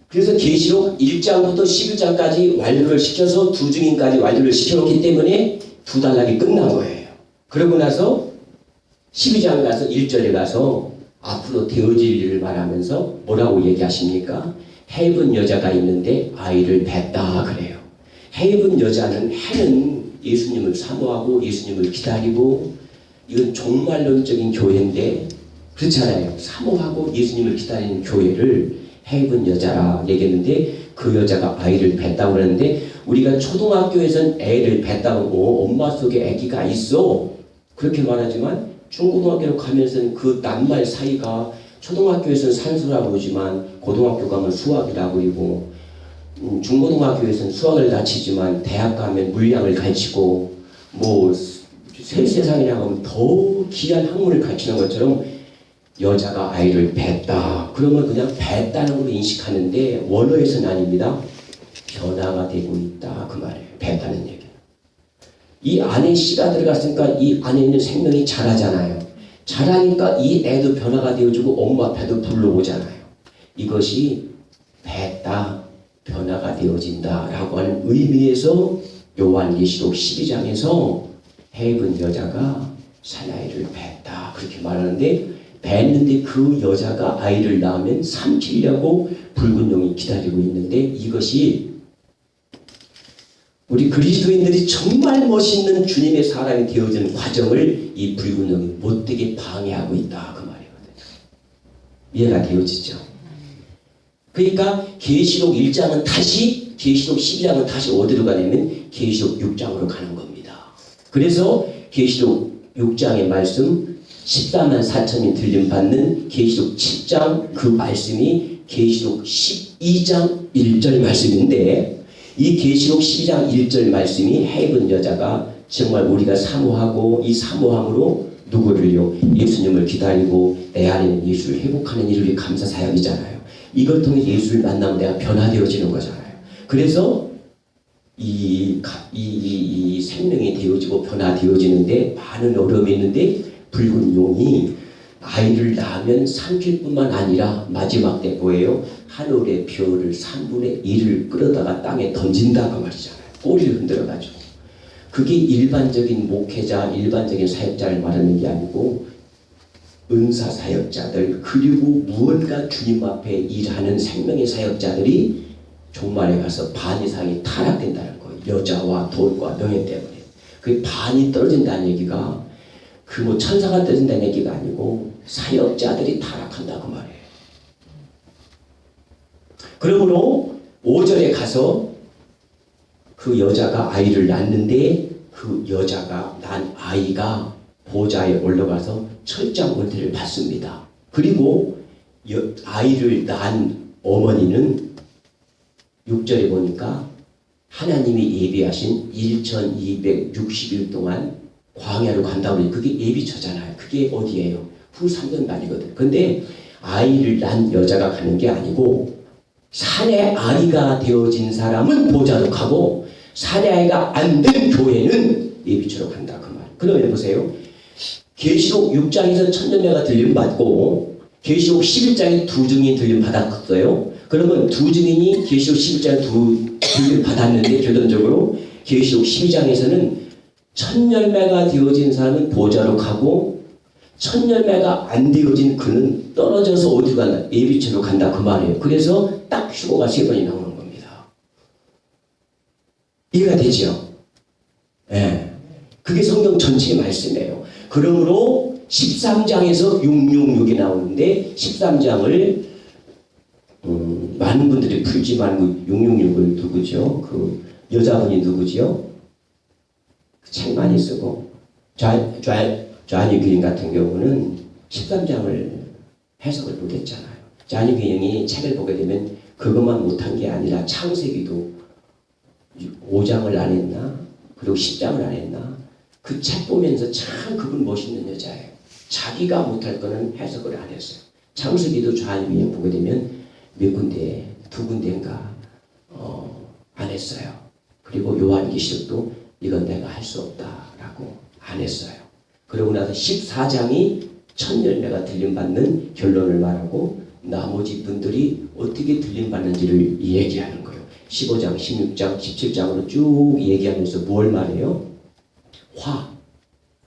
그래서 계시록 1장부터 11장까지 완료를 시켜서 두 증인까지 완료를 시켜놓기 때문에 두 단락이 끝난 거예요. 그러고 나서 12장 가서 1절에 가서 앞으로 되어질 일을 말하면서 뭐라고 얘기하십니까? 해입은 여자가 있는데 아이를 뱄다 그래요. 해입은 여자는 해는 예수님을 사모하고 예수님을 기다리고 이건 종말론적인 교회인데 그렇잖아요. 사모하고 예수님을 기다리는 교회를 해입은 여자라 얘기했는데 그 여자가 아이를 뱄다고 그러는데 우리가 초등학교에선 애를 뱄다고 엄마 속에 아기가 있어 그렇게 말하지만 중고등학교로 가면서는 그 낱말 사이가 초등학교에서는 산수라고 그러지만 고등학교 가면 수학이라고 그러고 중고등학교에서는 수학을 가르치지만 대학 가면 물리학을 가르치고 뭐 세상이나 가면 더 귀한 학문을 가르치는 것처럼 여자가 아이를 뱄다. 그러면 그냥 뱄다는 걸로 인식하는데 원어에서는 아닙니다. 변화가 되고 있다. 그 말이에요. 뱄다는 얘기. 이 안에 씨가 들어갔으니까 이 안에 있는 생명이 자라잖아요. 자라니까 이 애도 변화가 되어주고 엄마 배도 불러오잖아요. 이것이 뱄다, 변화가 되어진다 라고 하는 의미에서 요한계시록 12장에서 해입은 여자가 사나이를 뱄다 그렇게 말하는데 뱄는데 그 여자가 아이를 낳으면 삼키려고 붉은 용이 기다리고 있는데 이것이 우리 그리스도인들이 정말 멋있는 주님의 사람이 되어지는 과정을 이 붉은 용이 못되게 방해하고 있다 그 말이거든요. 이해가 되어지죠. 그러니까 계시록 1장은 다시 계시록 12장은 다시 어디로 가냐면 계시록 6장으로 가는 겁니다. 그래서 계시록 6장의 말씀 14만 4천이 들림받는 계시록 7장 그 말씀이 계시록 12장 1절 말씀인데 이 계시록 12장 1절 말씀이 해입은 여자가 정말 우리가 사모하고 이 사모함으로 누구를요? 예수님을 기다리고 내 안에 있는 예수를 회복하는 일을 감사 사역이잖아요. 이걸 통해 예수를 만나면 내가 변화되어지는 거잖아요. 그래서 이 생명이 되어지고 변화되어지는데 많은 어려움이 있는데 붉은 용이 아이를 낳으면 삼킬 뿐만 아니라 마지막 때 뭐예요? 하늘의 별을 3분의 1을 끌어다가 땅에 던진다고 말이잖아요. 꼬리를 흔들어가지고. 그게 일반적인 목회자, 일반적인 사역자를 말하는 게 아니고 은사 사역자들 그리고 무언가 주님 앞에 일하는 생명의 사역자들이 종말에 가서 반 이상이 타락된다는 거예요. 여자와 돈과 명예 때문에. 그 반이 떨어진다는 얘기가 그 뭐 천사가 떨어진다는 얘기가 아니고 사역자들이 타락한다 그 말이에요. 그러므로 5절에 가서 그 여자가 아이를 낳는데 그 여자가 난 아이가 보좌에 올라가서 철장 권세를 받습니다. 그리고 아이를 낳은 어머니는 6절에 보니까 하나님이 예비하신 1260일 동안 광야로 간다고 해요. 그게 예비처잖아요. 그게 어디예요? 후 3년간이거든. 근데 아이를 낳은 여자가 가는 게 아니고 사내 아이가 되어진 사람은 보좌로 가고 사내 아이가 안 된 교회는 예비처로 간다 그 말. 그러면 보세요. 계시록 6장에서 천년매가 들림 받고 계시록 11장에 두 증인이 들림 받았어요. 그러면 두 증인이 계시록 11장에 두 들림 받았는데 결론적으로 계시록 12장에서는 천열매가 되어진 사람은 보좌로 가고 천열매가 안 되어진 그는 떨어져서 어디로 간다? 예비처로 간다 그 말이에요. 그래서 딱 휴거가 3번이 나오는 겁니다. 이해가 되죠? 네. 그게 성경 전체의 말씀이에요. 그러므로 13장에서 666이 나오는데 13장을 많은 분들이 풀지 말고 666을 누구죠? 그 여자분이 누구죠? 책 많이 쓰고 좌니 귀인 같은 경우는 13장을 해석을 못했잖아요. 좌니 귀인이 책을 보게 되면 그것만 못한 게 아니라 창세기도 5장을 안 했나? 그리고 10장을 안 했나? 그 책 보면서 참 그분 멋있는 여자예요. 자기가 못할 거는 해석을 안 했어요. 창세기도 좌니 귀인 보게 되면 몇 군데, 두 군데인가 안 했어요. 그리고 요한계시록도 이건 내가 할 수 없다라고 안 했어요. 그러고 나서 14장이 첫 열매가 들림받는 결론을 말하고 나머지 분들이 어떻게 들림받는지를 얘기하는 거예요. 15장, 16장, 17장으로 쭉 얘기하면서 뭘 말해요?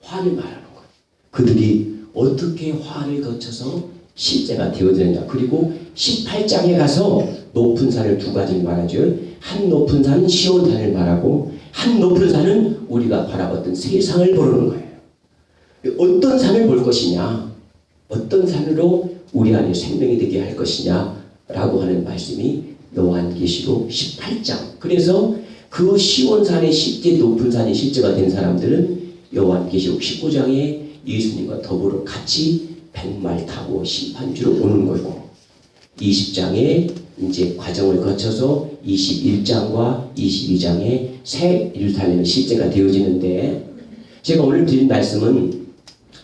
화를 말하는 거예요. 그들이 어떻게 화를 거쳐서 실제가 되어지느냐. 그리고 18장에 가서 높은 산을 두 가지를 말하죠. 한 높은 산은 시온산을 말하고 한 높은 산은 우리가 바라봤던 세상을 보는 거예요. 어떤 산을 볼 것이냐, 어떤 산으로 우리 안에 생명이 되게 할 것이냐 라고 하는 말씀이 요한계시록 18장. 그래서 그 시온산의 실제 높은 산이 실제가 된 사람들은 요한계시록 19장에 예수님과 더불어 같이 백말 타고 심판주로 오는 거고, 20장에 이제 과정을 거쳐서 21장과 22장에 새 예루살렘이 실제가 되어지는데, 제가 오늘 드린 말씀은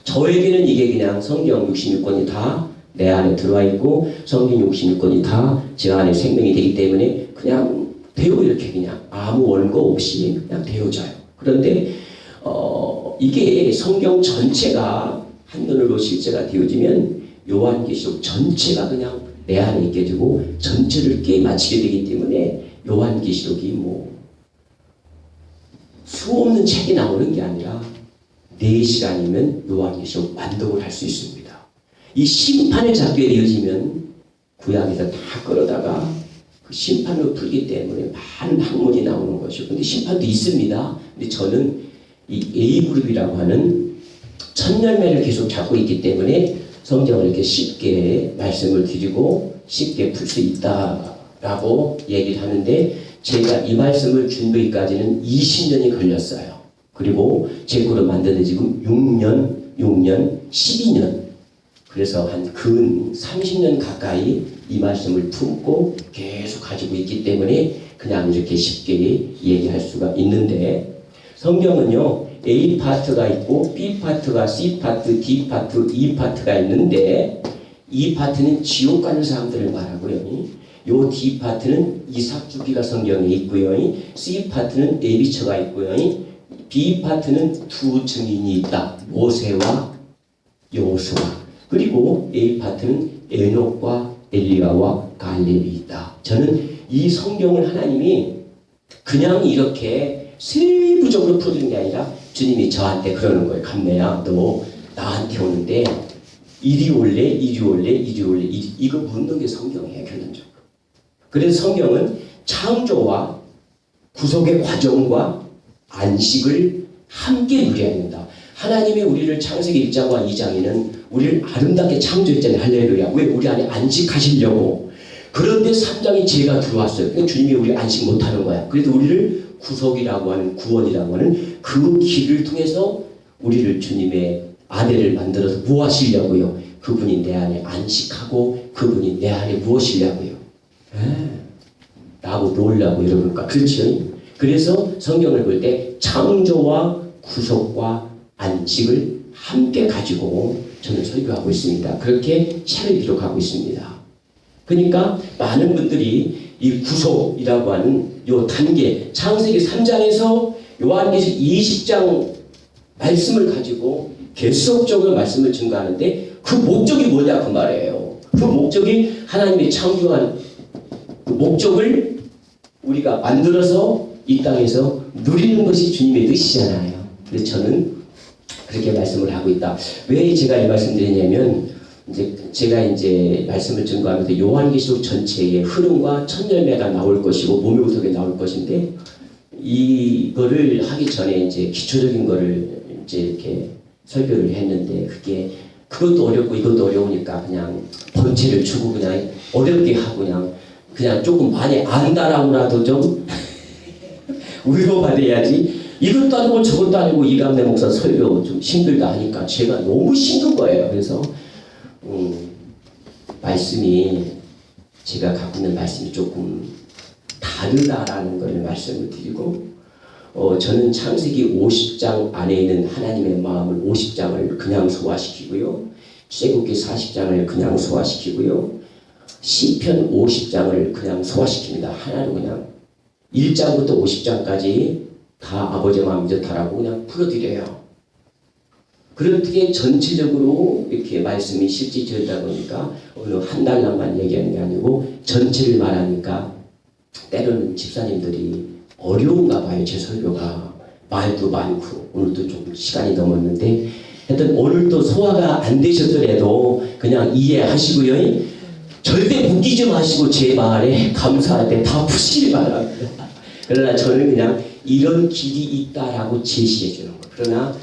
저에게는 이게 그냥 성경 66권이 다 내 안에 들어와 있고 성경 66권이 다 제 안에 생명이 되기 때문에 그냥 배우 이렇게 그냥 아무 원고 없이 그냥 되어져요. 그런데 이게 성경 전체가 한눈으로 실제가 되어지면 요한계시록 전체가 그냥 내 안에 있게 되고 전체를 꿰맞추게 되기 때문에 요한계시록이 뭐 수없는 책이 나오는 게 아니라 4시간이면 요한계시록 완독을 할 수 있습니다. 이 심판의 작도에 이어지면 구약에서 다 끌어다가 그 심판을 풀기 때문에 많은 학문이 나오는 것이고, 근데 심판도 있습니다. 근데 저는 이 A그룹이라고 하는 첫 열매를 계속 잡고 있기 때문에 성경을 이렇게 쉽게 말씀을 드리고 쉽게 풀 수 있다라고 얘기를 하는데, 제가 이 말씀을 준비까지는 20년이 걸렸어요. 그리고 제 거로 만드는 지금 6년, 12년. 그래서 한 근 30년 가까이 이 말씀을 품고 계속 가지고 있기 때문에 그냥 이렇게 쉽게 얘기할 수가 있는데, 성경은요, A 파트가 있고 B 파트가 C 파트, D 파트, E 파트가 있는데, E 파트는 지옥 가는 사람들을 말하고요. 요 D 파트는 이삭 주기가 성경에 있고요. C 파트는 레위처가 있고요. B 파트는 두 증인이 있다. 모세와 여호수아. 그리고 A 파트는 에녹과 엘리야와 갈렙이 있다. 저는 이 성경을 하나님이 그냥 이렇게 세부적으로 풀어주는 게 아니라 주님이 저한테 그러는 거예요. 감내야, 너 나한테 오는데 이리 올래, 이리 올래, 이리 올래, 이거 묻는 게 성경이에요, 결론적으로. 그래서 성경은 창조와 구속의 과정과 안식을 함께 누려야 된다. 하나님이 우리를 창세기 1장과 2장에는 우리를 아름답게 창조했잖아요. 할렐루야. 왜? 우리 안에 안식하시려고. 그런데 3장에 죄가 들어왔어요. 그러니까 주님이 우리 안식 못하는 거야. 그래서 우리를 구속이라고 하는, 구원이라고 하는 그 길을 통해서 우리를 주님의 아내를 만들어서 뭐 하시려고요? 그분이 내 안에 안식하고 그분이 내 안에 무엇이려고요? 라고 놀라고 여러분과. 그렇죠? 그래서 성경을 볼 때 창조와 구속과 안식을 함께 가지고 저는 설교하고 있습니다. 그렇게 책을 기록하고 있습니다. 그러니까 많은 분들이 이 구속이라고 하는 요 단계, 창세기 3장에서 요한계시록 20장 말씀을 가지고 계속적으로 말씀을 증거하는데, 그 목적이 뭐냐 그 말이에요. 그 목적이 하나님이 창조한 그 목적을 우리가 만들어서 이 땅에서 누리는 것이 주님의 뜻이잖아요. 그래서 저는 그렇게 말씀을 하고 있다. 왜 제가 이 말씀 드리냐면, 제가 말씀을 증거하면서 요한계시록 전체의 흐름과 첫 열매가 나올 것이고 몸의 구속에 나올 것인데, 이거를 하기 전에 기초적인 거를 이렇게 설교를 했는데, 그것도 어렵고 이것도 어려우니까 그냥 본체를 주고 그냥 어렵게 하고 그냥 그냥 조금 많이 안다라고라도 좀 위로받아야지. 이것도 아니고 저것도 아니고 이감래 목사 설교 좀 힘들다 하니까 제가 너무 힘든 거예요. 그래서 말씀이 제가 갖고 있는 말씀이 조금 다르다라는 걸 말씀을 드리고 저는 창세기 50장 안에 있는 하나님의 마음을 50장을 그냥 소화시키고요. 출애굽기 40장을 그냥 소화시키고요. 시편 50장을 그냥 소화시킵니다. 하나로 그냥 1장부터 50장까지 다 아버지 마음 좋다라고 그냥 풀어드려요. 그렇게 전체적으로 이렇게 말씀이 실질적이다 보니까 어느 한 달랑만 얘기하는 게 아니고 전체를 말하니까 때로는 집사님들이 어려운가 봐요. 제 설교가 말도 많고 오늘도 좀 시간이 넘었는데 하여튼 오늘도 소화가 안 되셨더라도 그냥 이해하시고요. 절대 묶이지 마시고 제 말에 감사할 때 다 푸시기 바랍니다. 그러나 저는 그냥 이런 길이 있다라고 제시해 주는 거예요. 그러나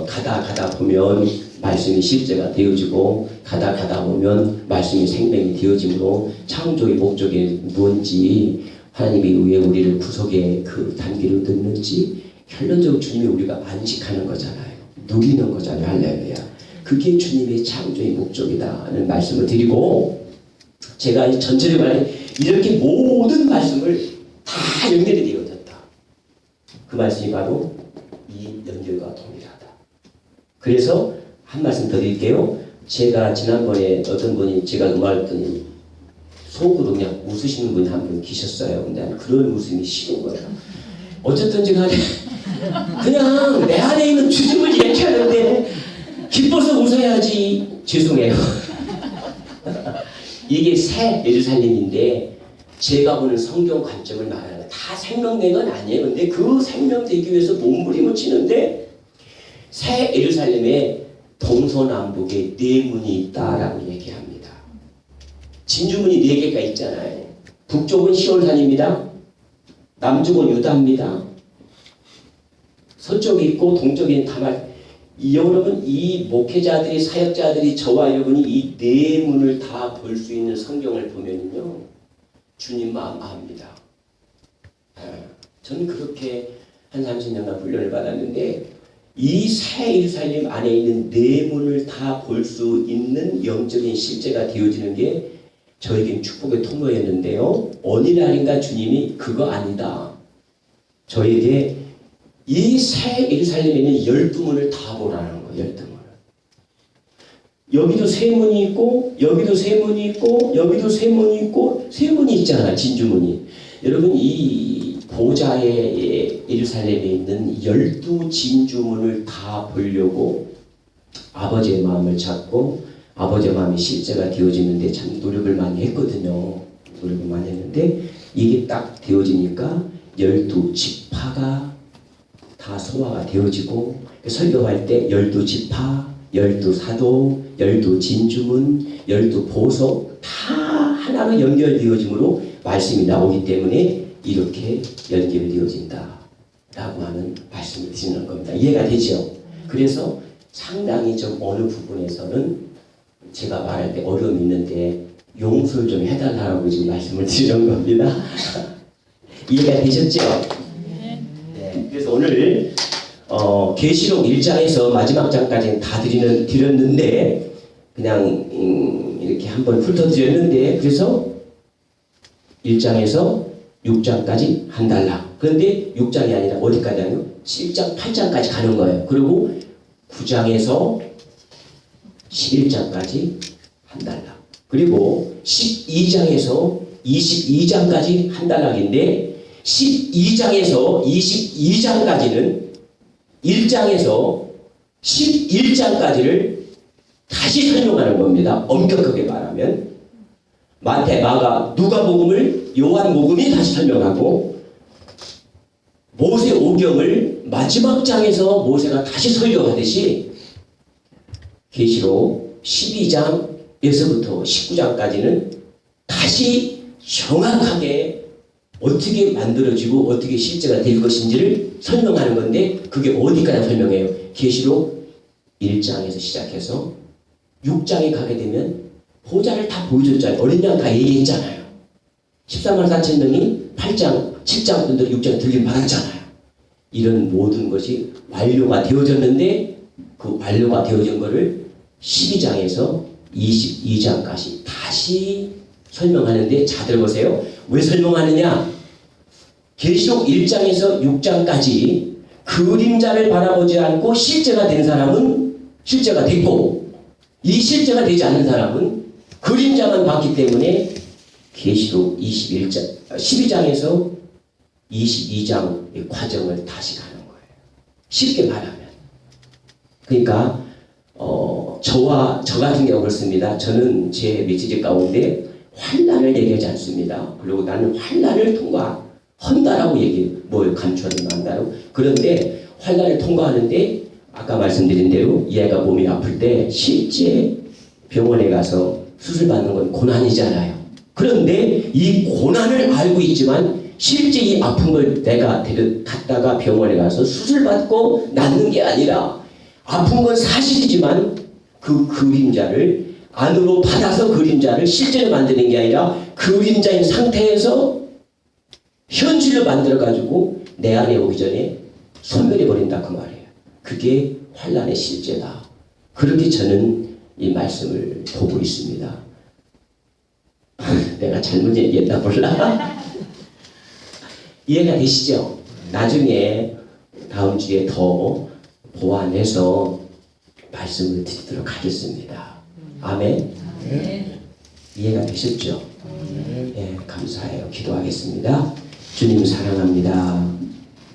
가다 보면 말씀이 실제가 되어지고 가다 보면 말씀이 생명이 되어지므로 창조의 목적이 뭔지 하나님이 왜 우리를 구속의 그 단계로 넣는지 결론적으로 주님이 우리가 안식하는 거잖아요. 누리는 거잖아요. 할렐루야. 그게 주님의 창조의 목적이다는 말씀을 드리고 제가 전체를 말해 이렇게 모든 말씀을 다 연결이 되어졌다. 그 말씀이 바로 이 연결과 동일하다. 그래서 한 말씀 더 드릴게요. 제가 지난번에 어떤 분이 제가 말했더니 속으로 그냥 웃으시는 분이 한 분 계셨어요. 근데 그런 웃음이 싫은 거예요. 어쨌든 제가 그냥 내 안에 있는 주님을 얘기하는데 기뻐서 웃어야지. 죄송해요. 이게 새 예루살렘인데 제가 보는 성경 관점을 말하는 거예요. 다 생명된 건 아니에요. 근데 그 생명되기 위해서 몸부림을 치는데 새 예루살렘에 동서남북에 네 문이 있다라고 얘기합니다. 진주문이 4개가 있잖아요. 북쪽은 시온산입니다. 남쪽은 유다입니다. 서쪽에 있고 동쪽에는 다말. 여러분 이 목회자들이 사역자들이 저와 여러분이 이 네 문을 다 볼 수 있는 성경을 보면요 주님 마음 압니다. 저는 그렇게 한 30년간 훈련을 받았는데 이 새 예루살렘 안에 있는 네 문을 다 볼 수 있는 영적인 실제가 되어지는 게 저에겐 축복의 통로였는데요. 어느 날인가 주님이 그거 아니다. 저에게 이 새 예루살렘에는 12문을 다 보라는 거예요. 12문을. 여기도 세 문이 있고 여기도 세 문이 있고 여기도 세 문이 있고 세 문이 있잖아. 진주문이. 여러분 이 보좌의 예루살렘에 있는 12진주문을 다 보려고 아버지의 마음을 잡고 아버지의 마음이 실제가 되어지는데 참 노력을 많이 했거든요. 노력을 많이 했는데 이게 딱 되어지니까 12지파가 다 소화가 되어지고 설교할 때 12지파, 12사도, 12진주문, 12보석 다 하나로 연결되어지므로 말씀이 나오기 때문에 이렇게 연결되어진다 라고 하는 말씀을 드리는 겁니다. 이해가 되죠? 그래서 상당히 좀 어느 부분에서는 제가 말할 때 어려움이 있는데 용서를 좀 해달라고 지금 말씀을 드리는 겁니다. 이해가 되셨죠? 네. 그래서 오늘 계시록 1장에서 마지막 장까지는 다 드렸는데 그냥 이렇게 한번 훑어드렸는데 그래서 1장에서 6장까지 한 달락. 그런데 6장이 아니라 어디까지 하요? 7장, 8장까지 가는 거예요. 그리고 9장에서 11장까지 한 달락. 그리고 12장에서 22장까지 한 달락인데 12장에서 22장까지는 1장에서 11장까지를 다시 설명하는 겁니다. 엄격하게 말하면 마태, 마가, 누가복음을 요한복음이 다시 설명하고 모세 오경을 마지막 장에서 모세가 다시 설교하듯이 계시록 12장에서부터 19장까지는 다시 정확하게 어떻게 만들어지고 어떻게 실제가 될 것인지를 설명하는 건데 그게 어디까지 설명해요? 계시록 1장에서 시작해서 6장에 가게 되면 보좌를 다 보여줬잖아요. 어린 양 다 얘기했잖아요. 14만 4천 명이 8장, 7장, 6장 들림 받았잖아요. 이런 모든 것이 완료가 되어졌는데 그 완료가 되어진 거를 12장에서 22장까지 다시 설명하는데 잘 들어보세요. 왜 설명하느냐? 계시록 1장에서 6장까지 그림자를 바라보지 않고 실제가 된 사람은 실제가 됐고, 이 실제가 되지 않는 사람은 그림자만 봤기 때문에 계시록 12장에서 22장의 과정을 다시 가는 거예요. 쉽게 말하면. 그러니까 저 같은 경우 그렇습니다. 저는 제 메시지 가운데 환난을 얘기하지 않습니다. 그리고 나는 환난을 통과한다라고 뭘 감추어도 난다요. 그런데 환난을 통과하는데 아까 말씀드린 대로 얘가 몸이 아플 때 실제 병원에 가서 수술받는 건 고난이잖아요. 그런데 이 고난을 알고 있지만 실제 이 아픈 걸 내가 갔다가 병원에 가서 수술받고 낫는 게 아니라 아픈 건 사실이지만 그 그림자를 안으로 받아서 그림자를 실제로 만드는 게 아니라 그림자인 상태에서 현실로 만들어가지고 내 안에 오기 전에 소멸해버린다 그 말이에요. 그게 환난의 실제다. 그렇게 저는 이 말씀을 보고 있습니다. 내가 잘못 얘기했나 몰라. 이해가 되시죠? 나중에 다음 주에 더 보완해서 말씀을 드리도록 하겠습니다. 아멘. 이해가 되셨죠? 예, 감사해요. 기도하겠습니다. 주님 사랑합니다.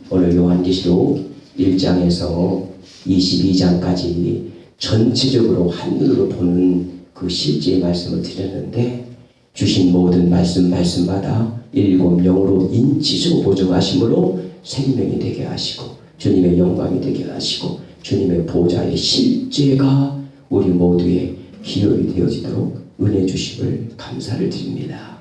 오늘 요한계시록 1장에서 22장까지 전체적으로 한눈으로 보는 그 실제의 말씀을 드렸는데 주신 모든 말씀마다 일곱 영으로 인치적으로 보정하심으로 생명이 되게 하시고 주님의 영광이 되게 하시고 주님의 보좌의 실제가 우리 모두의 기업이 되어지도록 은혜 주심을 감사를 드립니다.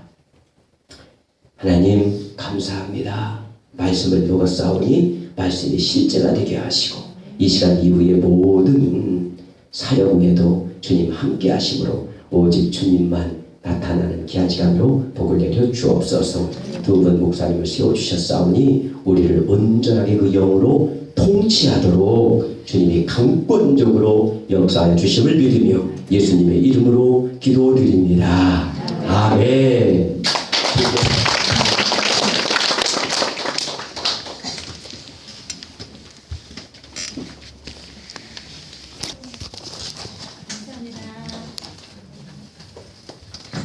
하나님 감사합니다. 말씀을 읽었사오니 말씀이 실제가 되게 하시고 이 시간 이후의 모든 사역에도 주님 함께 하심으로 오직 주님만 나타나는 귀한 시간으로 복을 내려 주옵소서. 두 분 목사님을 세워주셨사오니 우리를 온전하게 그 영으로 통치하도록 주님이 강권적으로 역사하여 주심을 믿으며 예수님의 이름으로 기도드립니다. 아멘.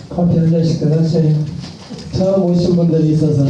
커피 한 잔씩 더 하세요. 처음 오신 분들이 있어서